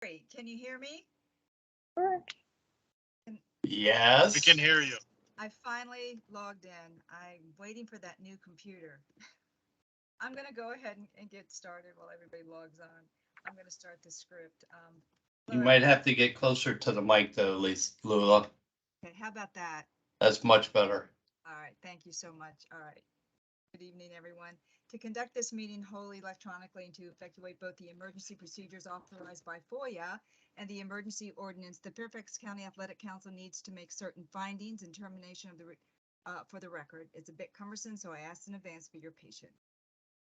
Great. Can you hear me? Yes. We can hear you. I finally logged in. I'm waiting for that new computer. I'm going to go ahead and get started while everybody logs on. I'm going to start the script. You might have to get closer to the mic, though, Lula. Okay, how about that? That's much better. All right, thank you so much. All right. Good evening, everyone. To conduct this meeting wholly electronically and to effectuate both the emergency procedures authorized by FOIA and the emergency ordinance, the Fairfax County Athletic Council needs to make certain findings and termination of the for the record. It's a bit cumbersome, so I asked in advance for your patience.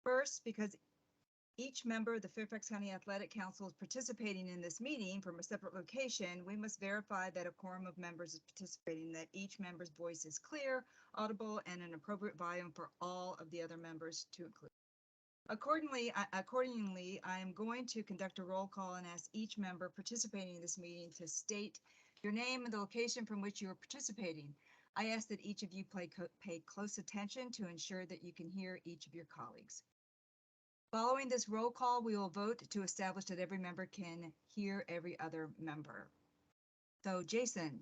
First, because each member of the Fairfax County Athletic Council is participating in this meeting from a separate location, we must verify that a quorum of members is participating, that each member's voice is clear, audible, and an appropriate volume for all of the other members to include. Accordingly, I am going to conduct a roll call and ask each member participating in this meeting to state your name and the location from which you are participating. I ask that each of you pay close attention to ensure that you can hear each of your colleagues. Following this roll call, we will vote to establish that every member can hear every other member. So, Jason.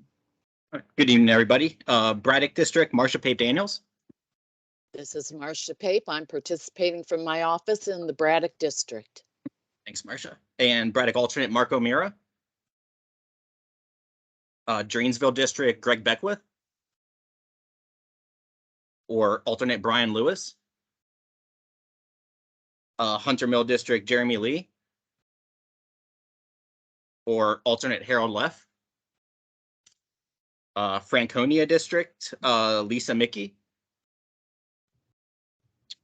Good evening, everybody. Braddock District, Marcia Pape Daniels. This is Marcia Pape. I'm participating from my office in the Braddock District. Thanks, Marcia. And Braddock alternate, Marco Mira. Drainsville District, Greg Beckwith. Or alternate, Brian Lewis. Hunter Mill District, Jeremy Lee. Or alternate, Harold Leff. Franconia District, Lisa Mickey.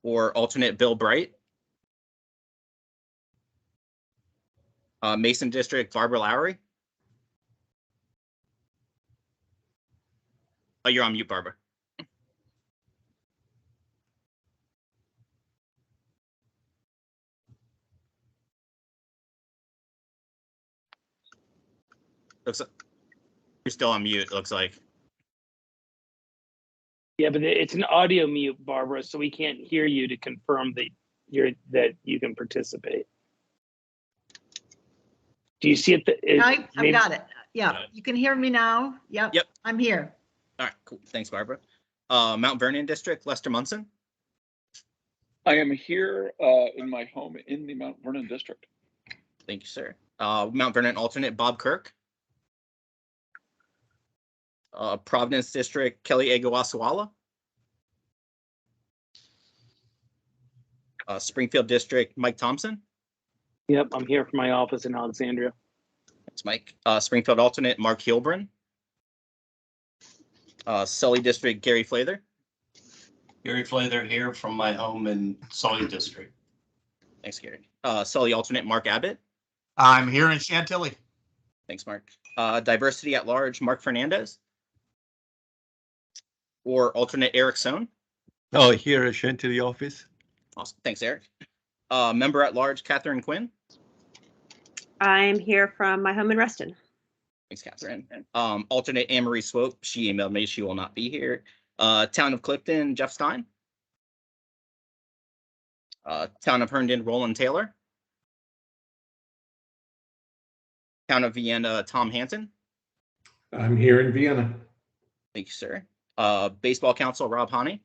Or alternate, Bill Bright. Mason District, Barbara Lowry. Oh, you're on mute, Barbara. Looks like you're still on mute, it looks like. Yeah, but it's an audio mute, Barbara, so we can't hear you to confirm that you can participate. Do you see it? I've got it. Yeah, you can hear me now. Yep. I'm here. All right, cool. Thanks, Barbara. Mount Vernon District, Lester Munson. I am here in my home in the Mount Vernon District. Thank you, sir. Mount Vernon alternate, Bob Kirk. Providence District, Kelly Egawasawala. Springfield District, Mike Thompson. Yep, I'm here from my office in Alexandria. Thanks, Mike. Springfield alternate, Mark Hilbrun. Sully District, Gary Flather. Gary Flather here from my home in Sully District. Thanks, Gary. Sully alternate, Mark Abbott. I'm here in Chantilly. Thanks, Mark. Diversity at large, Mark Fernandez. Or alternate, Eric Sohn. Oh, here at Chantilly office. Awesome. Thanks, Eric. Member at large, Catherine Quinn. I'm here from my home in Reston. Thanks, Catherine. Alternate, Anne-Marie Swope. She emailed me. She will not be here. Town of Clifton, Jeff Stein. Town of Herndon, Roland Taylor. Town of Vienna, Tom Hanson. I'm here in Vienna. Thank you, sir. Baseball Council, Rob Honey.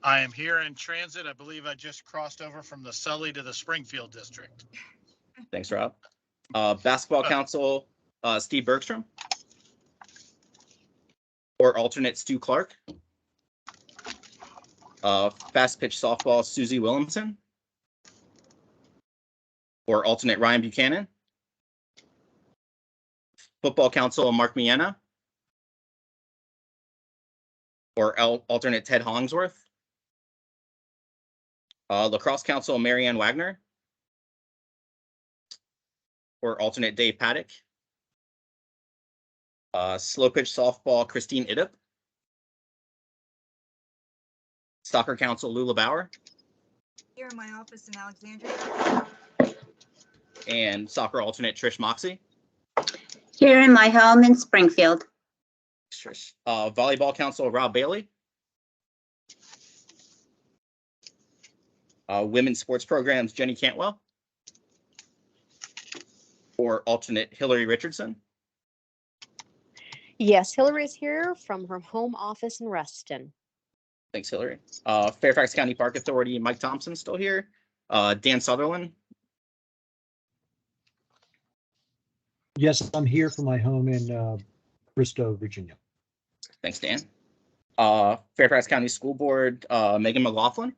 I am here in transit. I believe I just crossed over from the Sully to the Springfield District. Thanks, Rob. Basketball Council, Steve Bergstrom. Or alternate, Stu Clark. Fast pitch softball, Susie Williamson. Or alternate, Ryan Buchanan. Football Council, Mark Miena. Or alternate, Ted Hollingsworth. Lacrosse Council, Marianne Wagner. Or alternate, Dave Paddock. Slow pitch softball, Christine Idup. Soccer Council, Lula Bauer. Here in my office in Alexandria. And soccer alternate, Trish Moxie. Here in my home in Springfield. Trish. Volleyball Council, Rob Bailey. Women's sports programs, Jenny Cantwell. or alternate Hillary Richardson. Yes, Hillary is here from her home office in Reston. Thanks, Hillary. Fairfax County Park Authority, Mike Thompson still here. Dan Sutherland. Yes, I'm here from my home in Bristow, Virginia. Thanks, Dan. Fairfax County School Board, Megan McLaughlin.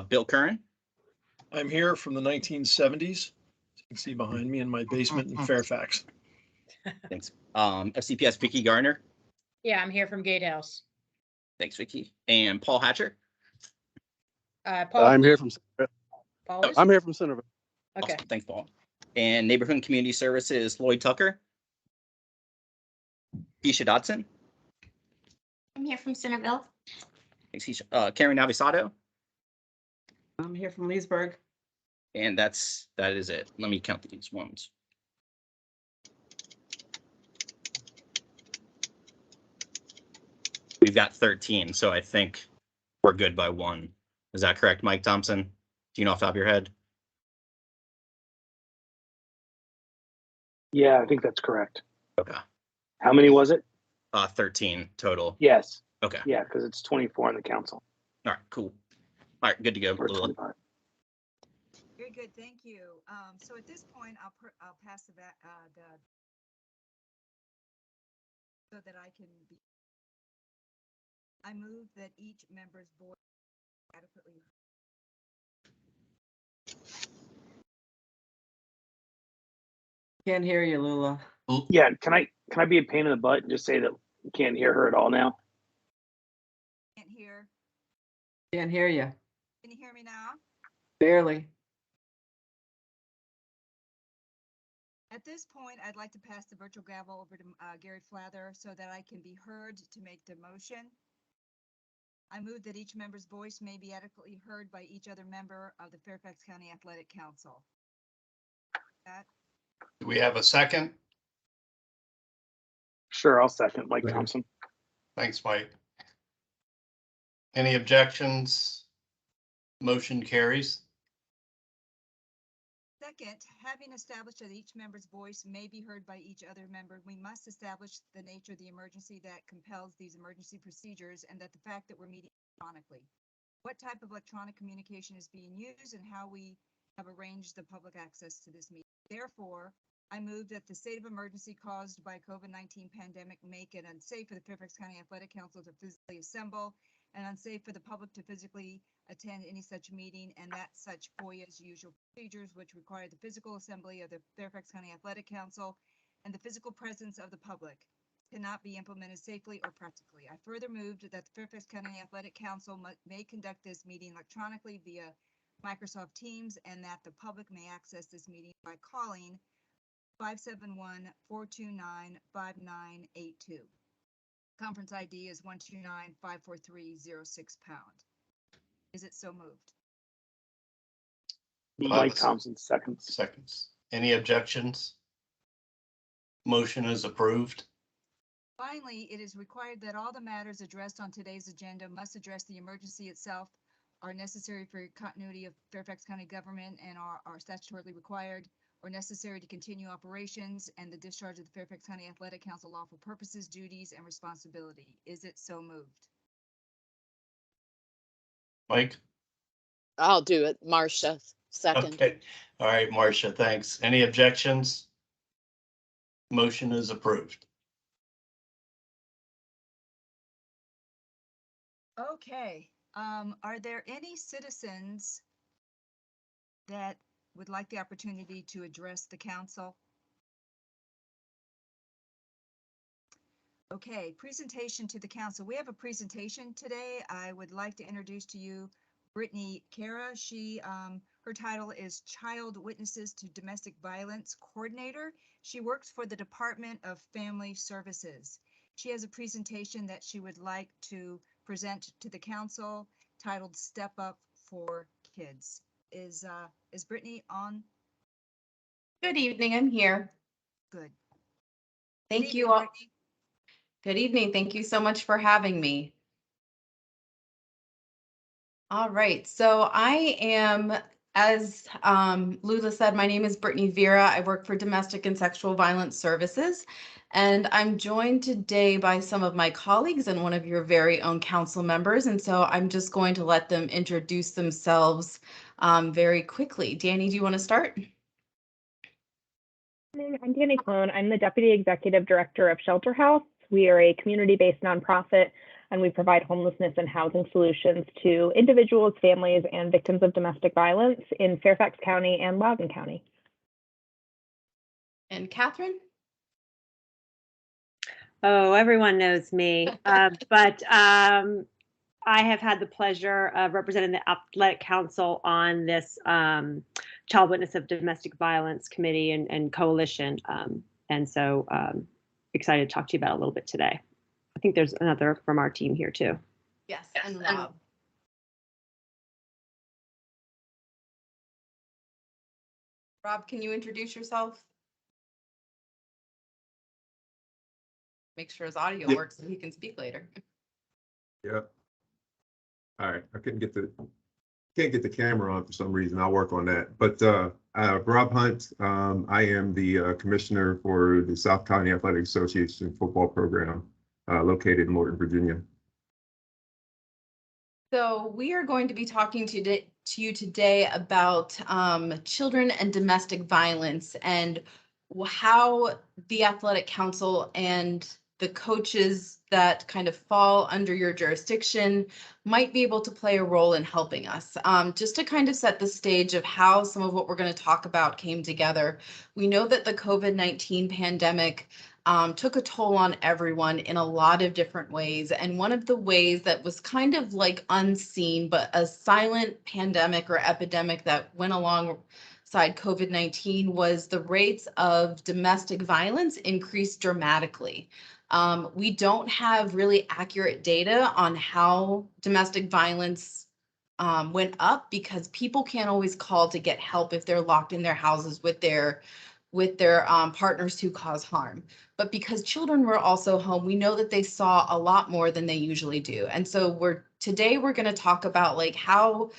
Bill Curran. I'm here from the 1970s. You can see behind me in my basement in Fairfax. Thanks. FCPS Vicky Garner. Yeah, I'm here from Gatehouse. Thanks, Vicky. And Paul Hatcher. Paul. I'm here from. Paul is? I'm here from Centerville. Okay. Awesome. Thanks, Paul. And Neighborhood and Community Services, Lloyd Tucker. Keisha Dodson. I'm here from Centerville. Thanks, Keisha. Karen Navisato. I'm here from Leesburg. And that is it. Let me count these ones. We've got 13, so I think we're good by one. Is that correct, Mike Thompson? Do you know off the top of your head? Yeah, I think that's correct. Okay. How many was it? 13 total. Yes. Okay. Yeah, because it's 24 on the council. All right, cool. All right, good to go. Or 25. Very good, thank you. So at this point, I'll pass the so that I can be. I move that each member's voice adequately. Can't hear you, Lula. Yeah, can I be a pain in the butt and just say that you can't hear her at all now? Can't hear. Can't hear you. Can you hear me now? Barely. At this point, I'd like to pass the virtual gavel over to Gary Flather so that I can be heard to make the motion. I move that each member's voice may be adequately heard by each other member of the Fairfax County Athletic Council. Do we have a second? Sure, I'll second Mike Thompson. Thanks, Mike. Any objections? Motion carries. Second, having established that each member's voice may be heard by each other member, we must establish the nature of the emergency that compels these emergency procedures and that the fact that we're meeting electronically. What type of electronic communication is being used and how we have arranged the public access to this meeting. Therefore, I move that the state of emergency caused by COVID-19 pandemic make it unsafe for the Fairfax County Athletic Council to physically assemble and unsafe for the public to physically attend any such meeting, and that such FOIA's usual procedures which require the physical assembly of the Fairfax County Athletic Council and the physical presence of the public cannot be implemented safely or practically. I further moved that the Fairfax County Athletic Council may conduct this meeting electronically via Microsoft Teams and that the public may access this meeting by calling 571-429-5982. Conference ID is 129-543-06#. Is it so moved? Mike Thompson seconds. Any objections? Motion is approved. Finally, it is required that all the matters addressed on today's agenda must address the emergency itself, are necessary for continuity of Fairfax County government and are statutorily required, or necessary to continue operations and the discharge of the Fairfax County Athletic Council lawful purposes, duties, and responsibility. Is it so moved? Mike? I'll do it. Marcia, second. Okay. All right, Marcia, thanks. Any objections? Motion is approved. Okay. Are there any citizens that would like the opportunity to address the council? Okay, presentation to the council. We have a presentation today. I would like to introduce to you Brittany Kara. She, her title is Child Witnesses to Domestic Violence Coordinator. She works for the Department of Family Services. She has a presentation that she would like to present to the council titled Step Up for Kids. Is Brittany on? Good evening, I'm here. Good. Thank you all. Good evening. Thank you so much for having me. All right, so I am As Lula said, my name is Brittany Vera. I work for Domestic and Sexual Violence Services, and I'm joined today by some of my colleagues and one of your very own council members. And so I'm just going to let them introduce themselves very quickly. Danny, do you want to start? I'm Danny Clone. I'm the Deputy Executive Director of Shelter House. We are a community-based nonprofit, and we provide homelessness and housing solutions to individuals, families, and victims of domestic violence in Fairfax County and Loudoun County. And Catherine? Oh, everyone knows me, but I have had the pleasure of representing the Athletic Council on this Child Witness of Domestic Violence Committee and Coalition. And so excited to talk to you about it a little bit today. I think there's another from our team here too. Yes, and Rob. Rob, can you introduce yourself? Make sure his audio works so he can speak later. Yep. All right. I can't get the camera on for some reason. I'll work on that. But Rob Hunt, I am the commissioner for the South County Athletic Association football program located in Morton, Virginia. So we are going to be talking to you today about children and domestic violence and how the Athletic Council and the coaches that kind of fall under your jurisdiction might be able to play a role in helping us. Just to kind of set the stage of how some of what we're going to talk about came together. We know that the COVID-19 pandemic took a toll on everyone in a lot of different ways. And one of the ways that was kind of like unseen, but a silent pandemic or epidemic that went alongside COVID-19 was the rates of domestic violence increased dramatically. We don't have really accurate data on how domestic violence went up because people can't always call to get help if they're locked in their houses with their partners who cause harm. But because children were also home, we know that they saw a lot more than they usually do. And so today we're going to talk about like how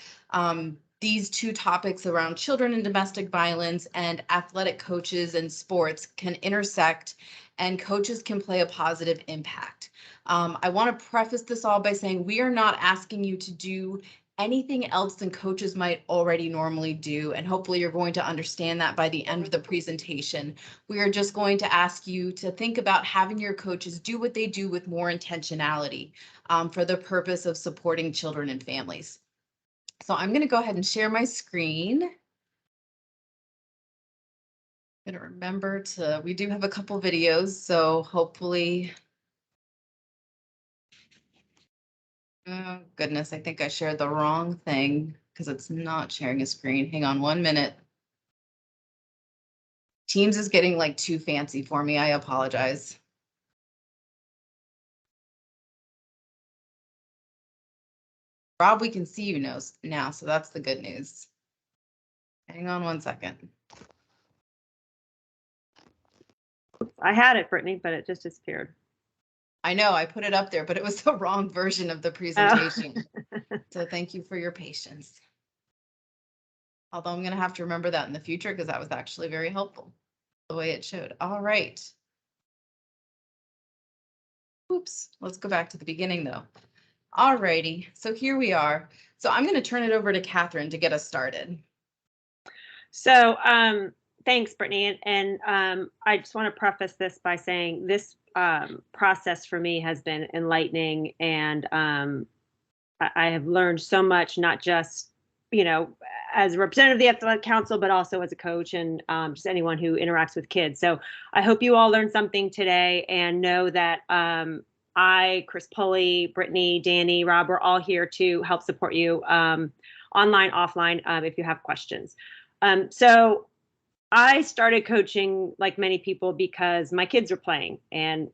these two topics around children and domestic violence and athletic coaches and sports can intersect and coaches can play a positive impact. I want to preface this all by saying we are not asking you to do anything else than coaches might already normally do. And hopefully you're going to understand that by the end of the presentation. We are just going to ask you to think about having your coaches do what they do with more intentionality for the purpose of supporting children and families. So I'm going to go ahead and share my screen. I'm going to remember we do have a couple videos, so hopefully. Oh, goodness, I think I shared the wrong thing because it's not sharing a screen. Hang on 1 minute. Teams is getting like too fancy for me. I apologize. Rob, we can see you now, so that's the good news. Hang on 1 second. I had it, Brittany, but it just disappeared. I know, I put it up there, but it was the wrong version of the presentation. So thank you for your patience. Although I'm going to have to remember that in the future because that was actually very helpful, the way it showed. All right. Oops, let's go back to the beginning though. All righty, so here we are. So I'm going to turn it over to Catherine to get us started. So thanks, Brittany. And I just want to preface this by saying this process for me has been enlightening, and I have learned so much, not just, as a representative of the Athletic Council, but also as a coach and just anyone who interacts with kids. So I hope you all learned something today and know that I, Chris Pulley, Brittany, Danny, Rob, we're all here to help support you online, offline, if you have questions. So I started coaching like many people because my kids were playing, and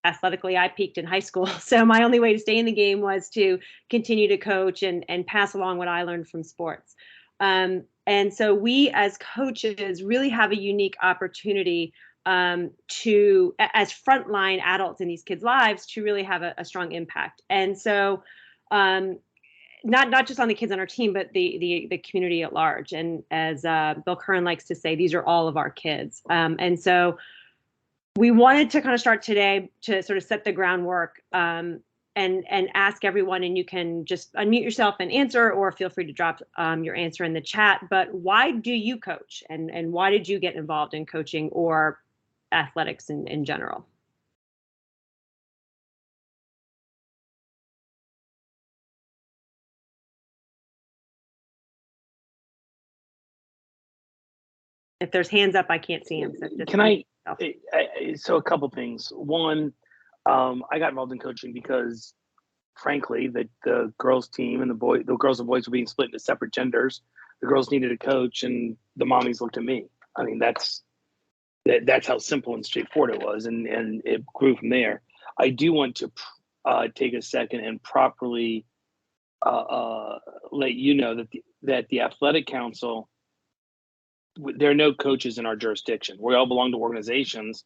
athletically I peaked in high school. So my only way to stay in the game was to continue to coach and pass along what I learned from sports. And so we as coaches really have a unique opportunity to, as frontline adults in these kids' lives, to really have a strong impact. And so not just on the kids on our team, but the community at large. And as Bill Curran likes to say, these are all of our kids. And so we wanted to kind of start today to sort of set the groundwork and ask everyone, and you can just unmute yourself and answer, or feel free to drop your answer in the chat. But why do you coach, and why did you get involved in coaching or athletics in general? If there's hands up, I can't see them. So Can I, so a couple things. One, I got involved in coaching because, frankly, the girls team and the girls and boys were being split into separate genders. The girls needed a coach, and the mommies looked at me. I mean, that's how simple and straightforward it was, and it grew from there. I do want to take a second and properly let you know that the athletic council, there are no coaches in our jurisdiction. We all belong to organizations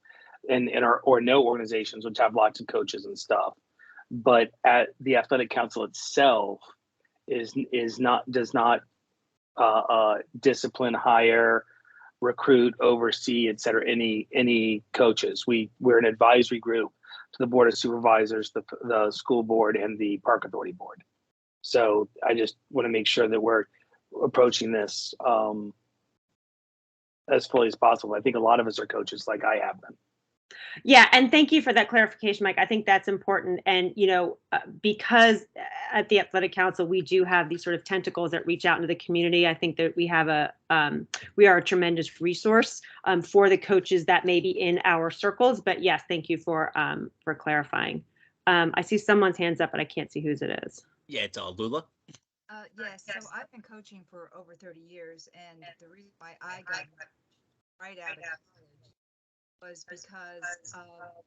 or no organizations which have lots of coaches and stuff. But at the athletic council itself does not discipline, hire, recruit, oversee, et cetera, any coaches. We're an advisory group to the board of supervisors, the school board, and the park authority board. So I just want to make sure that we're approaching this as fully as possible. I think a lot of us are coaches, like I have been. Yeah, and thank you for that clarification, Mike. I think that's important. And, because at the Athletic Council, we do have these sort of tentacles that reach out into the community. I think that we are a tremendous resource for the coaches that may be in our circles. But yes, thank you for clarifying. I see someone's hands up, but I can't see whose it is. Yeah, it's Lula. Yes, so I've been coaching for over 30 years, and the reason why I got right out of college was because of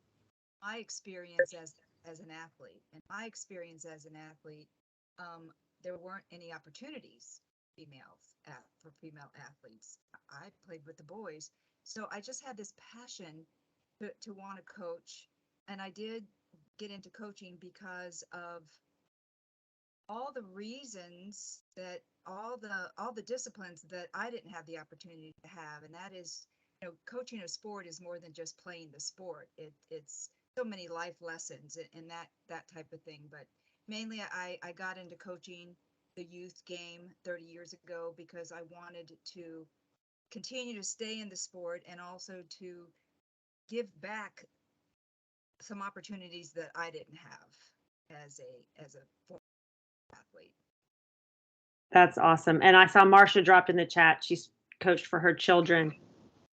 my experience as an athlete. And my experience as an athlete, there weren't any opportunities for female athletes. I played with the boys, so I just had this passion to want to coach, and I did get into coaching because of all the reasons that all the disciplines that I didn't have the opportunity to have. And that is, coaching a sport is more than just playing the sport. It's so many life lessons and that type of thing. But mainly I got into coaching the youth game 30 years ago because I wanted to continue to stay in the sport and also to give back some opportunities that I didn't have as a former athlete. That's awesome. And I saw Marcia dropped in the chat. She's coached for her children.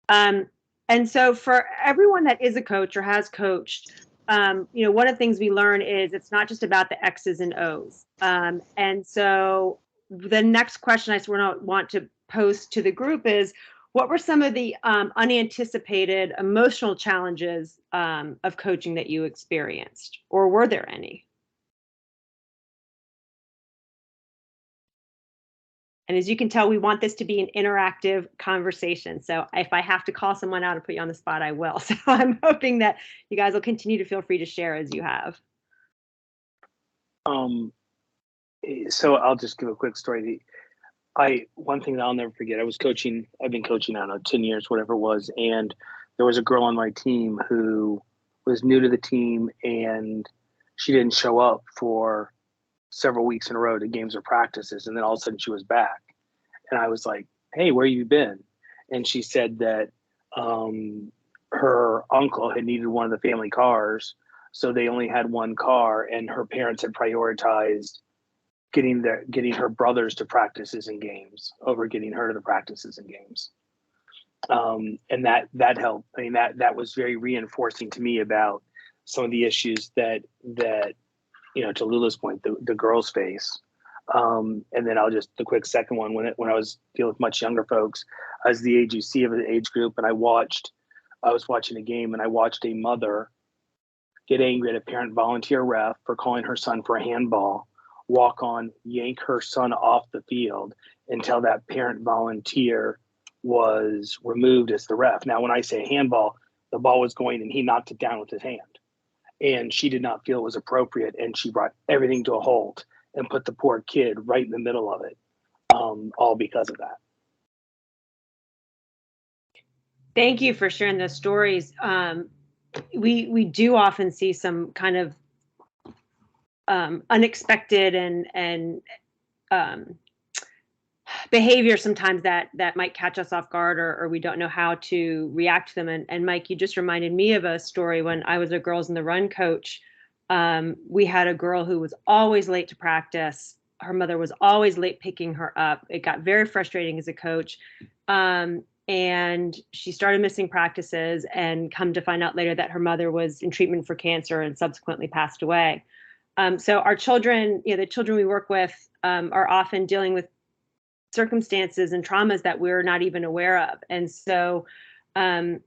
And so for everyone that is a coach or has coached, one of the things we learn is it's not just about the X's and O's. And so the next question I want to pose to the group is, what were some of the unanticipated emotional challenges of coaching that you experienced, or were there any? And as you can tell, we want this to be an interactive conversation. So if I have to call someone out and put you on the spot, I will. So I'm hoping that you guys will continue to feel free to share as you have. So I'll just give a quick story. One thing that I'll never forget, I've been coaching, I don't know, 10 years, whatever it was. And there was a girl on my team who was new to the team, and she didn't show up for several weeks in a row to games or practices. And then all of a sudden she was back. And I was like, hey, where you been? And she said that her uncle had needed one of the family cars. So they only had one car, and her parents had prioritized getting her brothers to practices and games over getting her to the practices and games. And that helped. I mean, that was very reinforcing to me about some of the issues that to Lula's point, the girls face. And then the quick second one, when I was dealing with much younger folks, I was the AGC of the age group, and I was watching a game, and I watched a mother get angry at a parent volunteer ref for calling her son for a handball, walk on, yank her son off the field until that parent volunteer was removed as the ref. Now, when I say handball, the ball was going and he knocked it down with his hand. And she did not feel it was appropriate, and she brought everything to a halt and put the poor kid right in the middle of it, all because of that. Thank you for sharing those stories. We do often see some kind of unexpected and behavior sometimes that might catch us off guard, or we don't know how to react to them. And Mike, you just reminded me of a story when I was a Girls in the Run coach. We had a girl who was always late to practice. Her mother was always late picking her up. It got very frustrating as a coach. And she started missing practices, and come to find out later that her mother was in treatment for cancer and subsequently passed away. So our children, the children we work with, are often dealing with circumstances and traumas that we're not even aware of. And so, I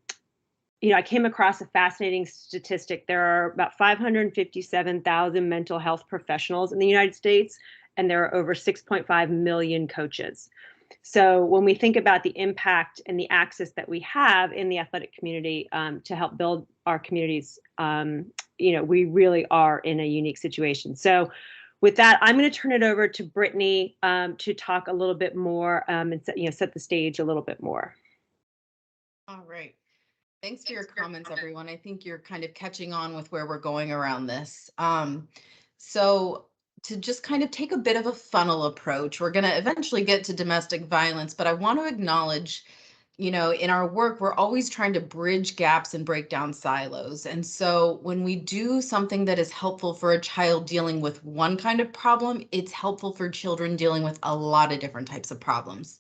came across a fascinating statistic. There are about 557,000 mental health professionals in the United States, and there are over 6.5 million coaches. So when we think about the impact and the access that we have in the athletic community to help build our communities, we really are in a unique situation. So with that, I'm going to turn it over to Brittany to talk a little bit more and set the stage a little bit more. All right. Thanks for your comments, everyone. I think you're kind of catching on with where we're going around this. So to just kind of take a bit of a funnel approach, we're going to eventually get to domestic violence, but I want to acknowledge, in our work, we're always trying to bridge gaps and break down silos. And so when we do something that is helpful for a child dealing with one kind of problem, it's helpful for children dealing with a lot of different types of problems.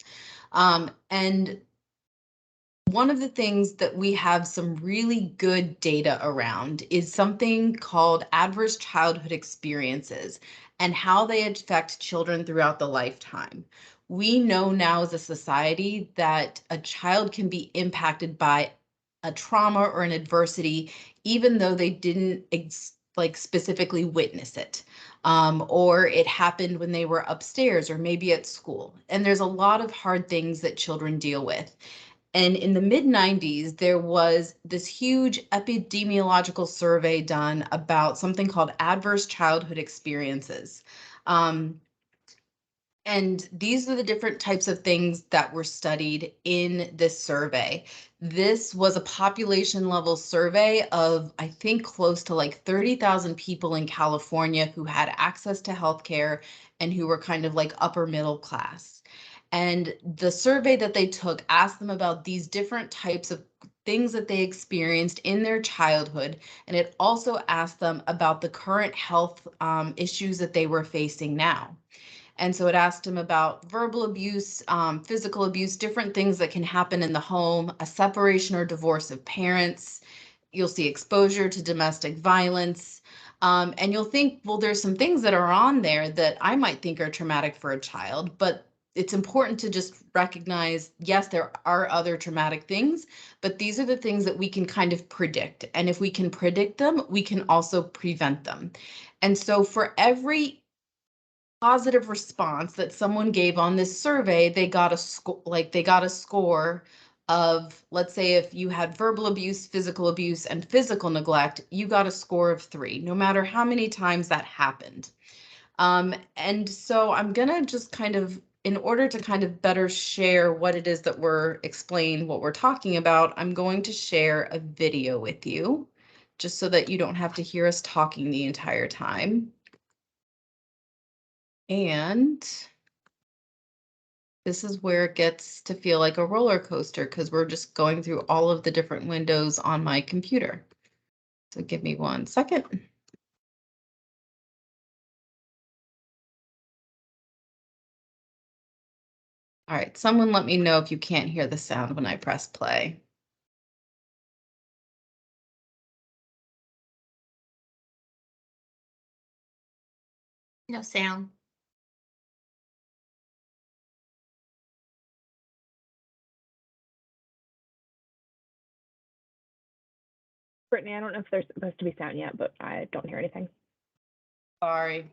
And one of the things that we have some really good data around is something called adverse childhood experiences and how they affect children throughout the lifetime. We know now as a society that a child can be impacted by a trauma or an adversity, even though they didn't specifically witness it. Or it happened when they were upstairs or maybe at school. And there's a lot of hard things that children deal with. And in the mid-90s, there was this huge epidemiological survey done about something called adverse childhood experiences. And these are the different types of things that were studied in this survey. This was a population level survey of, I think, close to like 30,000 people in California who had access to healthcare and who were kind of like upper middle class. And the survey that they took asked them about these different types of things that they experienced in their childhood. And it also asked them about the current health issues that they were facing now. And so it asked them about verbal abuse, physical abuse, different things that can happen in the home, a separation or divorce of parents. You'll see exposure to domestic violence. And you'll think, well, there's some things that are on there that I might think are traumatic for a child, but it's important to just recognize, yes, there are other traumatic things, but these are the things that we can kind of predict. And if we can predict them, we can also prevent them. And so for every positive response that someone gave on this survey, they got a score of, let's say if you had verbal abuse, physical abuse, and physical neglect, you got a score of 3, no matter how many times that happened. And so I'm gonna just kind of, in order to kind of better share what it is that explain what we're talking about, I'm going to share a video with you, just so that you don't have to hear us talking the entire time. And this is where it gets to feel like a roller coaster because we're just going through all of the different windows on my computer. So give me 1 second. All right, someone let me know if you can't hear the sound when I press play. No sound. Brittany, I don't know if there's supposed to be sound yet, but I don't hear anything. Sorry.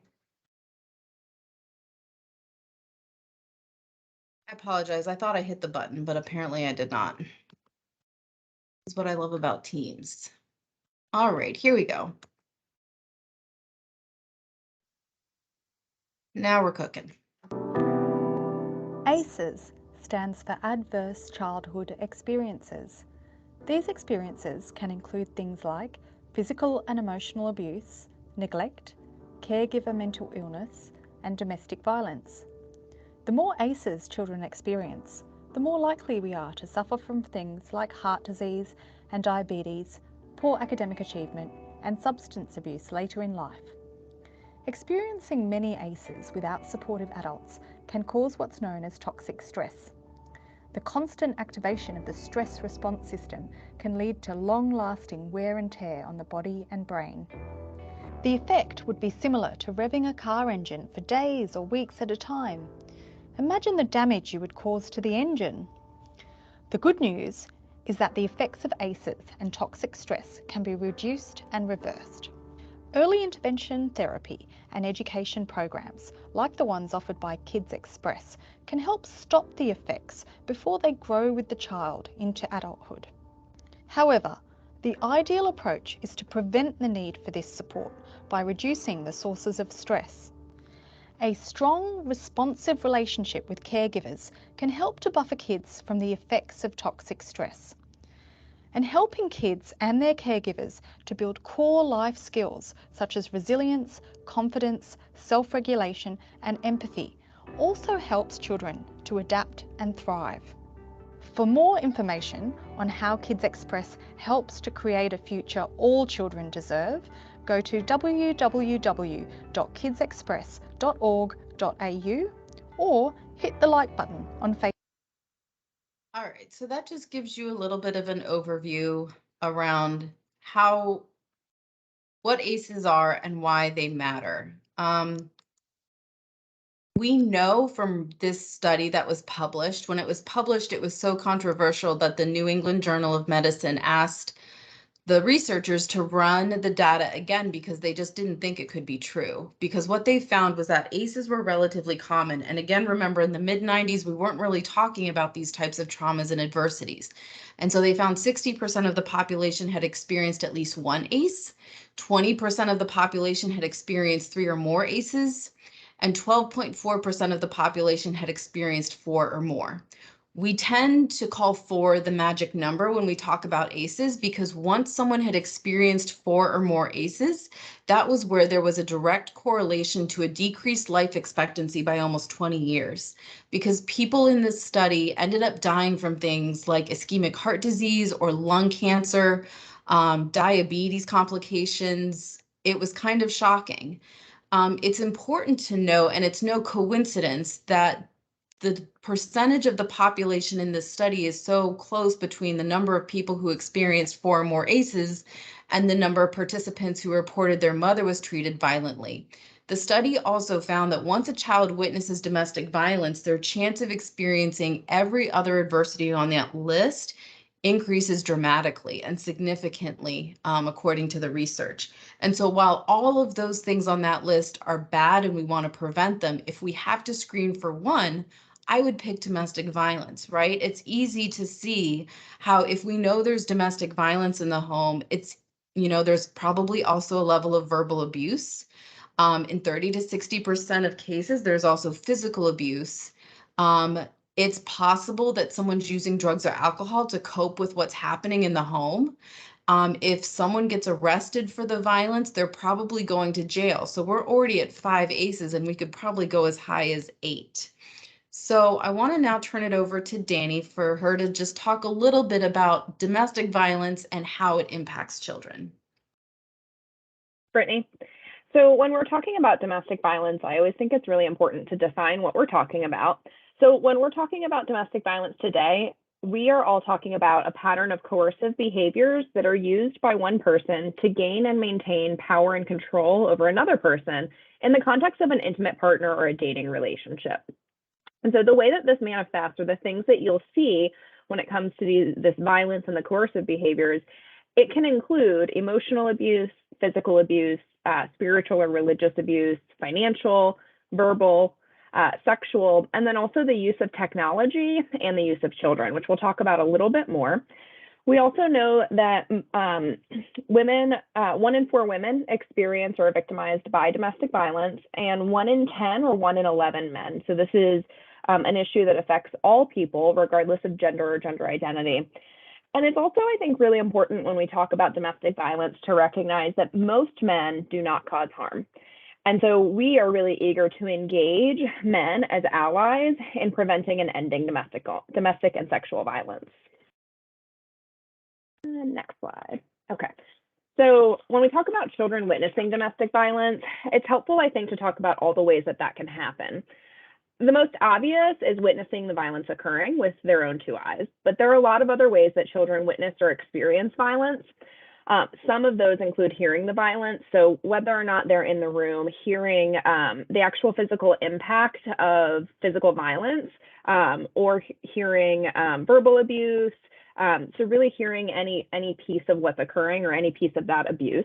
I apologize. I thought I hit the button, but apparently I did not. This is what I love about Teams. All right, here we go. Now we're cooking. ACEs stands for Adverse Childhood Experiences. These experiences can include things like physical and emotional abuse, neglect, caregiver mental illness, and domestic violence. The more ACEs children experience, the more likely we are to suffer from things like heart disease and diabetes, poor academic achievement, and substance abuse later in life. Experiencing many ACEs without supportive adults can cause what's known as toxic stress. The constant activation of the stress response system can lead to long-lasting wear and tear on the body and brain. The effect would be similar to revving a car engine for days or weeks at a time. Imagine the damage you would cause to the engine. The good news is that the effects of ACEs and toxic stress can be reduced and reversed. Early intervention therapy and education programs, like the ones offered by Kids Express, can help stop the effects before they grow with the child into adulthood. However, the ideal approach is to prevent the need for this support by reducing the sources of stress. A strong, responsive relationship with caregivers can help to buffer kids from the effects of toxic stress. And helping kids and their caregivers to build core life skills such as resilience, confidence, self-regulation, and empathy also helps children to adapt and thrive. For more information on how Kids Express helps to create a future all children deserve, go to www.kidsexpress.org.au or hit the like button on Facebook. All right, so that just gives you a little bit of an overview around what ACEs are and why they matter. We know from this study that was published, when it was published, it was so controversial that the New England Journal of Medicine asked the researchers to run the data again because they just didn't think it could be true. Because what they found was that ACEs were relatively common. And again, remember in the mid-90s, we weren't really talking about these types of traumas and adversities. And so they found 60% of the population had experienced at least one ACE, 20% of the population had experienced 3 or more ACEs, and 12.4% of the population had experienced 4 or more. We tend to call 4 the magic number when we talk about ACEs because once someone had experienced 4 or more ACEs, that was where there was a direct correlation to a decreased life expectancy by almost 20 years. Because people in this study ended up dying from things like ischemic heart disease or lung cancer, diabetes complications. It was kind of shocking. It's important to know, and it's no coincidence that the percentage of the population in this study is so close between the number of people who experienced 4 or more ACEs and the number of participants who reported their mother was treated violently. The study also found that once a child witnesses domestic violence, their chance of experiencing every other adversity on that list increases dramatically and significantly, according to the research. And so while all of those things on that list are bad and we want to prevent them, if we have to screen for one, I would pick domestic violence, right? It's easy to see how if we know there's domestic violence in the home, there's probably also a level of verbal abuse. In 30 to 60% of cases, there's also physical abuse. It's possible that someone's using drugs or alcohol to cope with what's happening in the home. If someone gets arrested for the violence, they're probably going to jail. So we're already at 5 ACEs and we could probably go as high as 8. So I want to now turn it over to Danny for her to just talk a little bit about domestic violence and how it impacts children. Brittany. So when we're talking about domestic violence, I always think it's really important to define what we're talking about. So when we're talking about domestic violence today, we are all talking about a pattern of coercive behaviors that are used by one person to gain and maintain power and control over another person in the context of an intimate partner or a dating relationship. And so the way that this manifests, or the things that you'll see when it comes to this violence and the coercive behaviors, it can include emotional abuse, physical abuse, spiritual or religious abuse, financial, verbal, sexual, and then also the use of technology and the use of children, which we'll talk about a little bit more. We also know that women, 1 in 4 women experience or are victimized by domestic violence, and 1 in 10 or 1 in 11 men. So this is an issue that affects all people, regardless of gender or gender identity. And it's also, I think, really important when we talk about domestic violence to recognize that most men do not cause harm. And so we are really eager to engage men as allies in preventing and ending domestic and sexual violence. Next slide. Okay. So when we talk about children witnessing domestic violence, it's helpful, I think, to talk about all the ways that that can happen. The most obvious is witnessing the violence occurring with their own 2 eyes, but there are a lot of other ways that children witness or experience violence. Some of those include hearing the violence. So whether or not they're in the room, hearing the actual physical impact of physical violence, or hearing verbal abuse. So really hearing any piece of what's occurring or any piece of that abuse.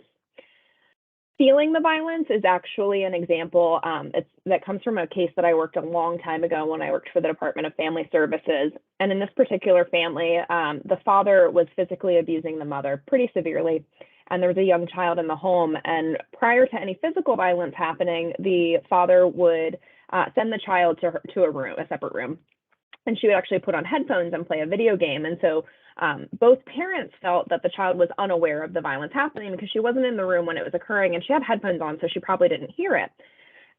Feeling the violence is actually an example that comes from a case that I worked a long time ago when I worked for the Department of Family Services. And in this particular family, the father was physically abusing the mother pretty severely. And there was a young child in the home. And prior to any physical violence happening, the father would send the child to a separate room. And she would actually put on headphones and play a video game. And so both parents felt that the child was unaware of the violence happening because she wasn't in the room when it was occurring, and she had headphones on, so she probably didn't hear it.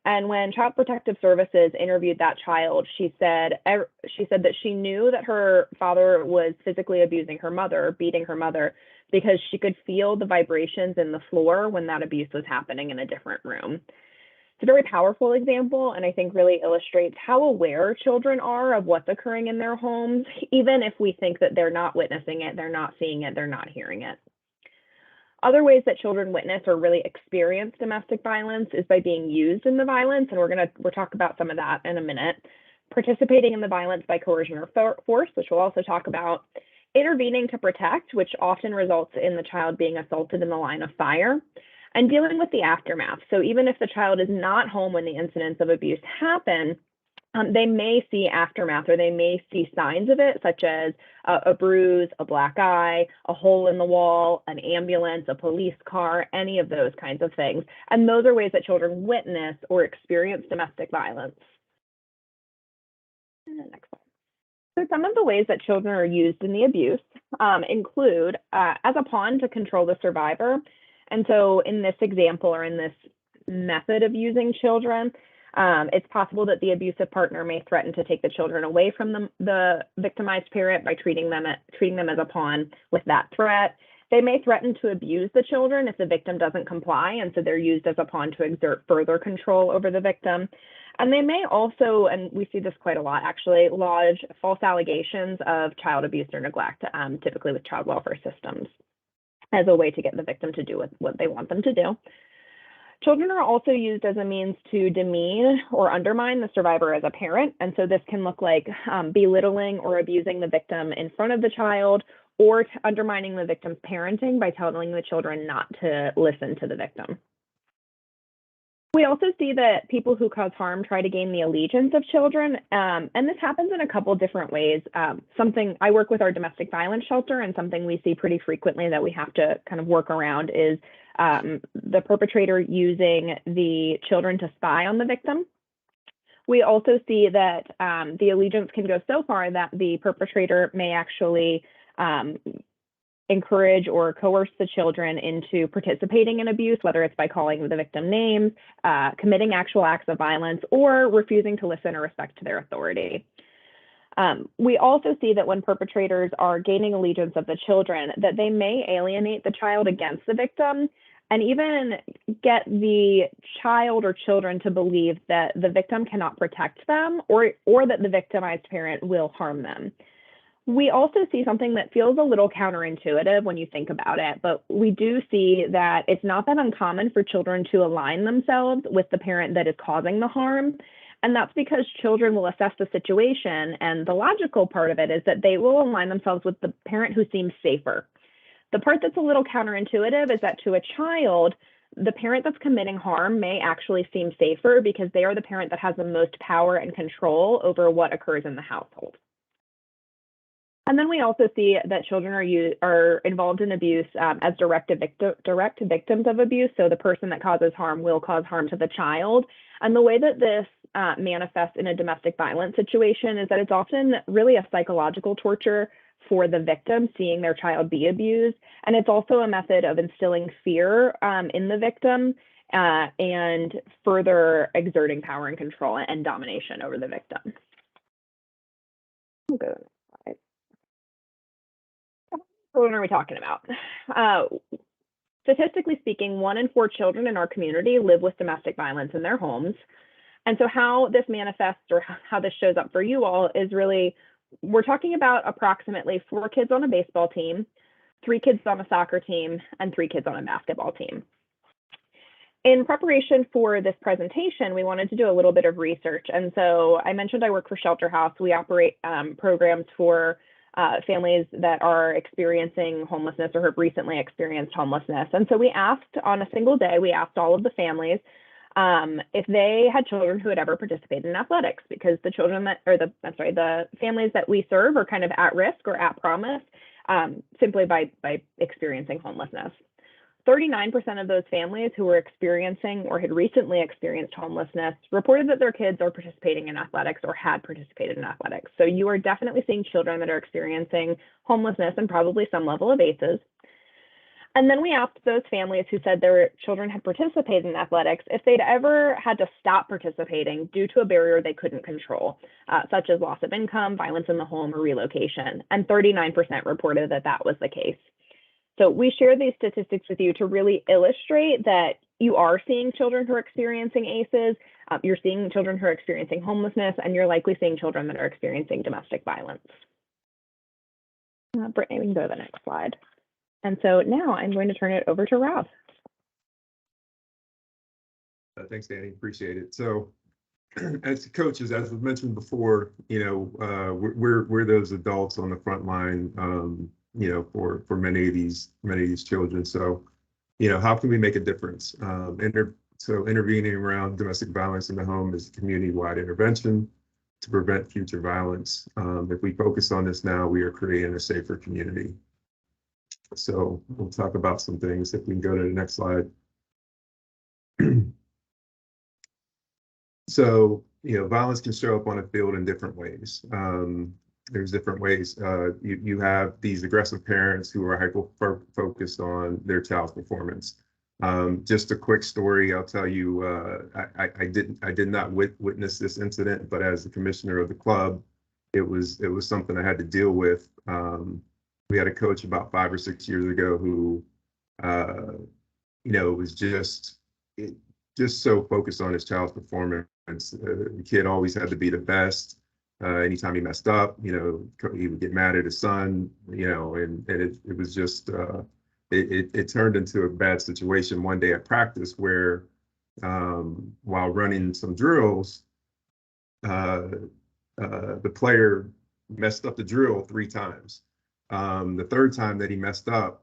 And when Child Protective Services interviewed that child, she said that she knew that her father was physically abusing her mother, beating her mother, because she could feel the vibrations in the floor when that abuse was happening in a different room. It's a very powerful example, and I think really illustrates how aware children are of what's occurring in their homes, even if we think that they're not witnessing it, they're not seeing it, they're not hearing it. Other ways that children witness or really experience domestic violence is by being used in the violence, and we'll talk about some of that in a minute. Participating in the violence by coercion or force, which we'll also talk about. Intervening to protect, which often results in the child being assaulted in the line of fire. And dealing with the aftermath. So even if the child is not home when the incidents of abuse happen, they may see aftermath, or they may see signs of it, such as a bruise, a black eye, a hole in the wall, an ambulance, a police car, any of those kinds of things. And those are ways that children witness or experience domestic violence. Next slide. So some of the ways that children are used in the abuse include as a pawn to control the survivor. And so in this example, or in this method of using children, it's possible that the abusive partner may threaten to take the children away from the victimized parent by treating them as a pawn with that threat. They may threaten to abuse the children if the victim doesn't comply, and so they're used as a pawn to exert further control over the victim. And they may also, and we see this quite a lot actually, lodge false allegations of child abuse or neglect, typically with child welfare systems, as a way to get the victim to do what they want them to do. Children are also used as a means to demean or undermine the survivor as a parent. And so this can look like belittling or abusing the victim in front of the child, or undermining the victim's parenting by telling the children not to listen to the victim. We also see that people who cause harm try to gain the allegiance of children, and this happens in a couple different ways. I work with our domestic violence shelter, and something we see pretty frequently that we have to kind of work around is the perpetrator using the children to spy on the victim. We also see that the allegiance can go so far that the perpetrator may actually encourage or coerce the children into participating in abuse, whether it's by calling the victim names, committing actual acts of violence, or refusing to listen or respect to their authority. We also see that when perpetrators are gaining allegiance of the children, that they may alienate the child against the victim, and even get the child or children to believe that the victim cannot protect them, or that the victimized parent will harm them. We also see something that feels a little counterintuitive when you think about it, but we do see that it's not that uncommon for children to align themselves with the parent that is causing the harm. And that's because children will assess the situation, and the logical part of it is that they will align themselves with the parent who seems safer. The part that's a little counterintuitive is that to a child, the parent that's committing harm may actually seem safer because they are the parent that has the most power and control over what occurs in the household. And then we also see that children are involved in abuse as direct victims of abuse. So the person that causes harm will cause harm to the child. And the way that this manifests in a domestic violence situation is that it's often really a psychological torture for the victim, seeing their child be abused. And it's also a method of instilling fear in the victim and further exerting power and control and domination over the victim. We'll go to the next slide. What are we talking about? Statistically speaking, 1 in 4 children in our community live with domestic violence in their homes. And so how this manifests or how this shows up for you all is really, we're talking about approximately 4 kids on a baseball team, 3 kids on a soccer team, and 3 kids on a basketball team. In preparation for this presentation, we wanted to do a little bit of research. And so I mentioned I work for Shelter House. We operate programs for families that are experiencing homelessness or have recently experienced homelessness. And so we asked on a single day, we asked all of the families if they had children who had ever participated in athletics, because the children that, or the families that we serve are kind of at risk or at promise simply by experiencing homelessness. 39% of those families who were experiencing or had recently experienced homelessness reported that their kids are participating in athletics or had participated in athletics. So you are definitely seeing children that are experiencing homelessness and probably some level of ACEs. And then we asked those families who said their children had participated in athletics if they'd ever had to stop participating due to a barrier they couldn't control, such as loss of income, violence in the home, or relocation. And 39% reported that that was the case. So we share these statistics with you to really illustrate that you are seeing children who are experiencing ACEs, you're seeing children who are experiencing homelessness, and you're likely seeing children that are experiencing domestic violence. Brittany, we can go to the next slide. And so now I'm going to turn it over to Rob. Thanks, Danny. Appreciate it. So as coaches, as was mentioned before, you know, we're those adults on the front line, you know, for many of these children. So, you know, how can we make a difference? So intervening around domestic violence in the home is a community-wide intervention to prevent future violence. If we focus on this now, we are creating a safer community. So we'll talk about some things. If we can go to the next slide. So, you know, violence can show up on a field in different ways. There's different ways. You have these aggressive parents who are hyper-focused on their child's performance. Just a quick story, I'll tell you, I did not witness this incident, but as the commissioner of the club, it was something I had to deal with. We had a coach about 5 or 6 years ago who, you know, was just so focused on his child's performance. The kid always had to be the best. Anytime he messed up, you know, he would get mad at his son, you know, and it was just, it turned into a bad situation one day at practice where while running some drills, the player messed up the drill 3 times. The 3rd time that he messed up,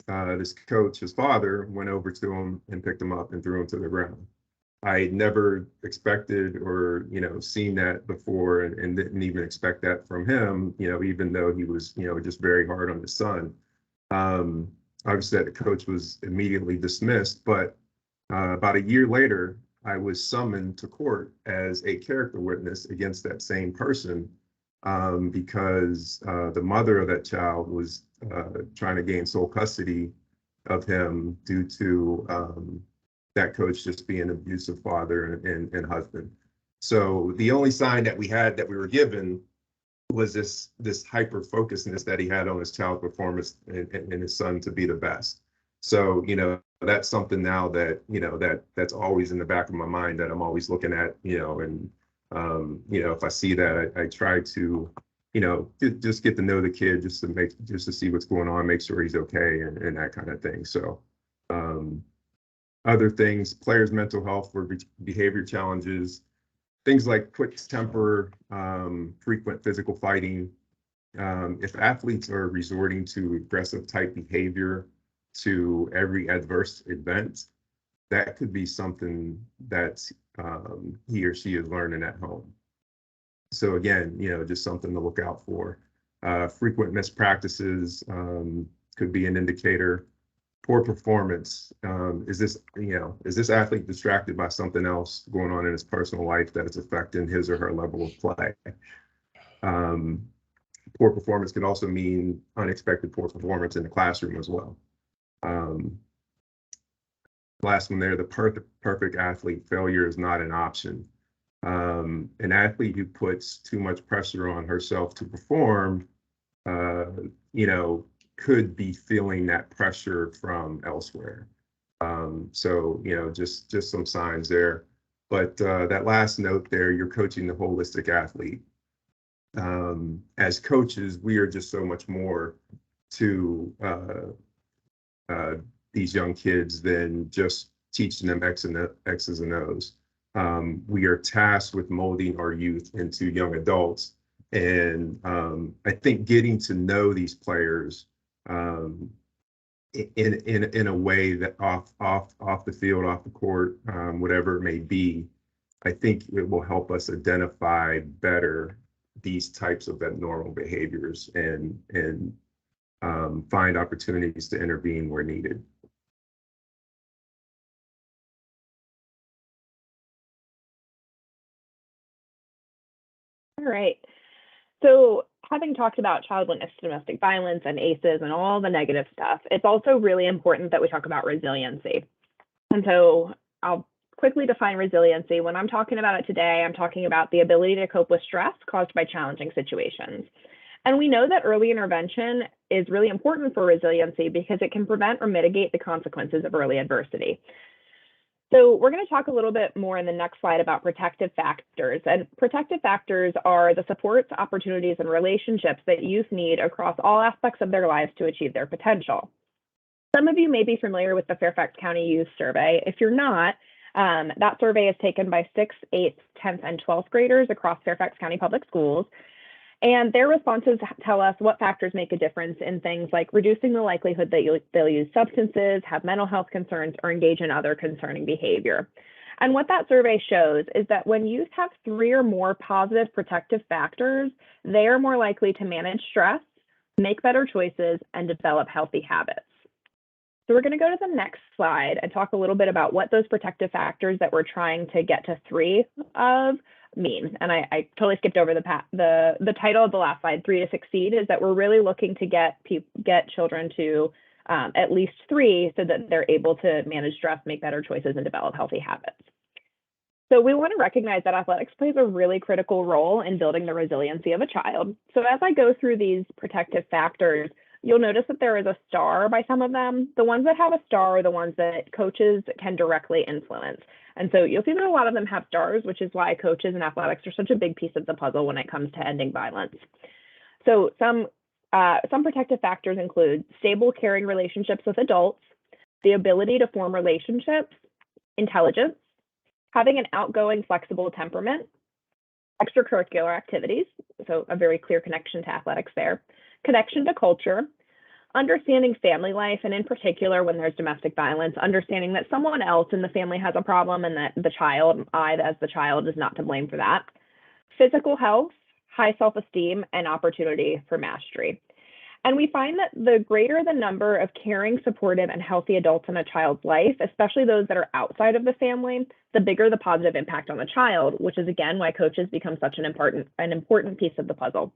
this coach, his father, went over to him and picked him up and threw him to the ground. I never expected or, you know, seen that before and didn't even expect that from him, you know, even though he was, you know, just very hard on his son. Obviously, the coach was immediately dismissed, but about a year later, I was summoned to court as a character witness against that same person because the mother of that child was trying to gain sole custody of him due to that coach just being an abusive father and husband. So the only sign that we had that we were given was this hyper focusedness that he had on his child's performance and his son to be the best. So, you know, that's something now that, you know, that's always in the back of my mind that I'm always looking at, you know, and you know, if I see that, I try to, you know, just get to know the kid just to see what's going on, make sure he's okay and that kind of thing. So other things, players' mental health or behavior challenges, things like quick temper, frequent physical fighting. If athletes are resorting to aggressive type behavior to every adverse event, that could be something that he or she is learning at home. So again, you know, just something to look out for. Frequent missed practices could be an indicator. Poor performance. Is this athlete distracted by something else going on in his personal life that is affecting his or her level of play? Poor performance can also mean unexpected poor performance in the classroom as well. Last one there, the perfect athlete. Failure is not an option. An athlete who puts too much pressure on herself to perform, could be feeling that pressure from elsewhere. So, just some signs there. But that last note there, you're coaching the holistic athlete. As coaches, we are just so much more to these young kids than just teaching them X's and O's. We are tasked with molding our youth into young adults. And I think getting to know these players in a way that off the field, off the court, whatever it may be, I think it will help us identify better these types of abnormal behaviors and find opportunities to intervene where needed. All right. So having talked about child witness to domestic violence and ACEs and all the negative stuff, it's also really important that we talk about resiliency. And so I'll quickly define resiliency. When I'm talking about it today, I'm talking about the ability to cope with stress caused by challenging situations. And we know that early intervention is really important for resiliency because it can prevent or mitigate the consequences of early adversity. So we're going to talk a little bit more in the next slide about protective factors. And protective factors are the supports, opportunities, and relationships that youth need across all aspects of their lives to achieve their potential. Some of you may be familiar with the Fairfax County Youth Survey. If you're not, that survey is taken by 6th, 8th, 10th, and 12th graders across Fairfax County Public Schools. And their responses tell us what factors make a difference in things like reducing the likelihood that they'll use substances, have mental health concerns, or engage in other concerning behavior. And what that survey shows is that when youth have 3 or more positive protective factors, they are more likely to manage stress, make better choices, and develop healthy habits. So we're going to go to the next slide and talk a little bit about what those protective factors that we're trying to get to 3 of mean. And I totally skipped over the title of the last slide, 3 to Succeed, is that we're really looking to get children to at least 3 so that they're able to manage stress, make better choices, and develop healthy habits. So we want to recognize that athletics plays a really critical role in building the resiliency of a child. So as I go through these protective factors, you'll notice that there is a star by some of them. The ones that have a star are the ones that coaches can directly influence. And so you'll see that a lot of them have stars, which is why coaches in athletics are such a big piece of the puzzle when it comes to ending violence. So some protective factors include stable, caring relationships with adults, the ability to form relationships, intelligence, having an outgoing, flexible temperament, extracurricular activities, so a very clear connection to athletics there, connection to culture, understanding family life, and in particular, when there's domestic violence, understanding that someone else in the family has a problem and that the child, as the child, is not to blame for that, physical health, high self-esteem, and opportunity for mastery. And we find that the greater the number of caring, supportive, and healthy adults in a child's life, especially those that are outside of the family, the bigger the positive impact on the child, which is again why coaches become such an important piece of the puzzle.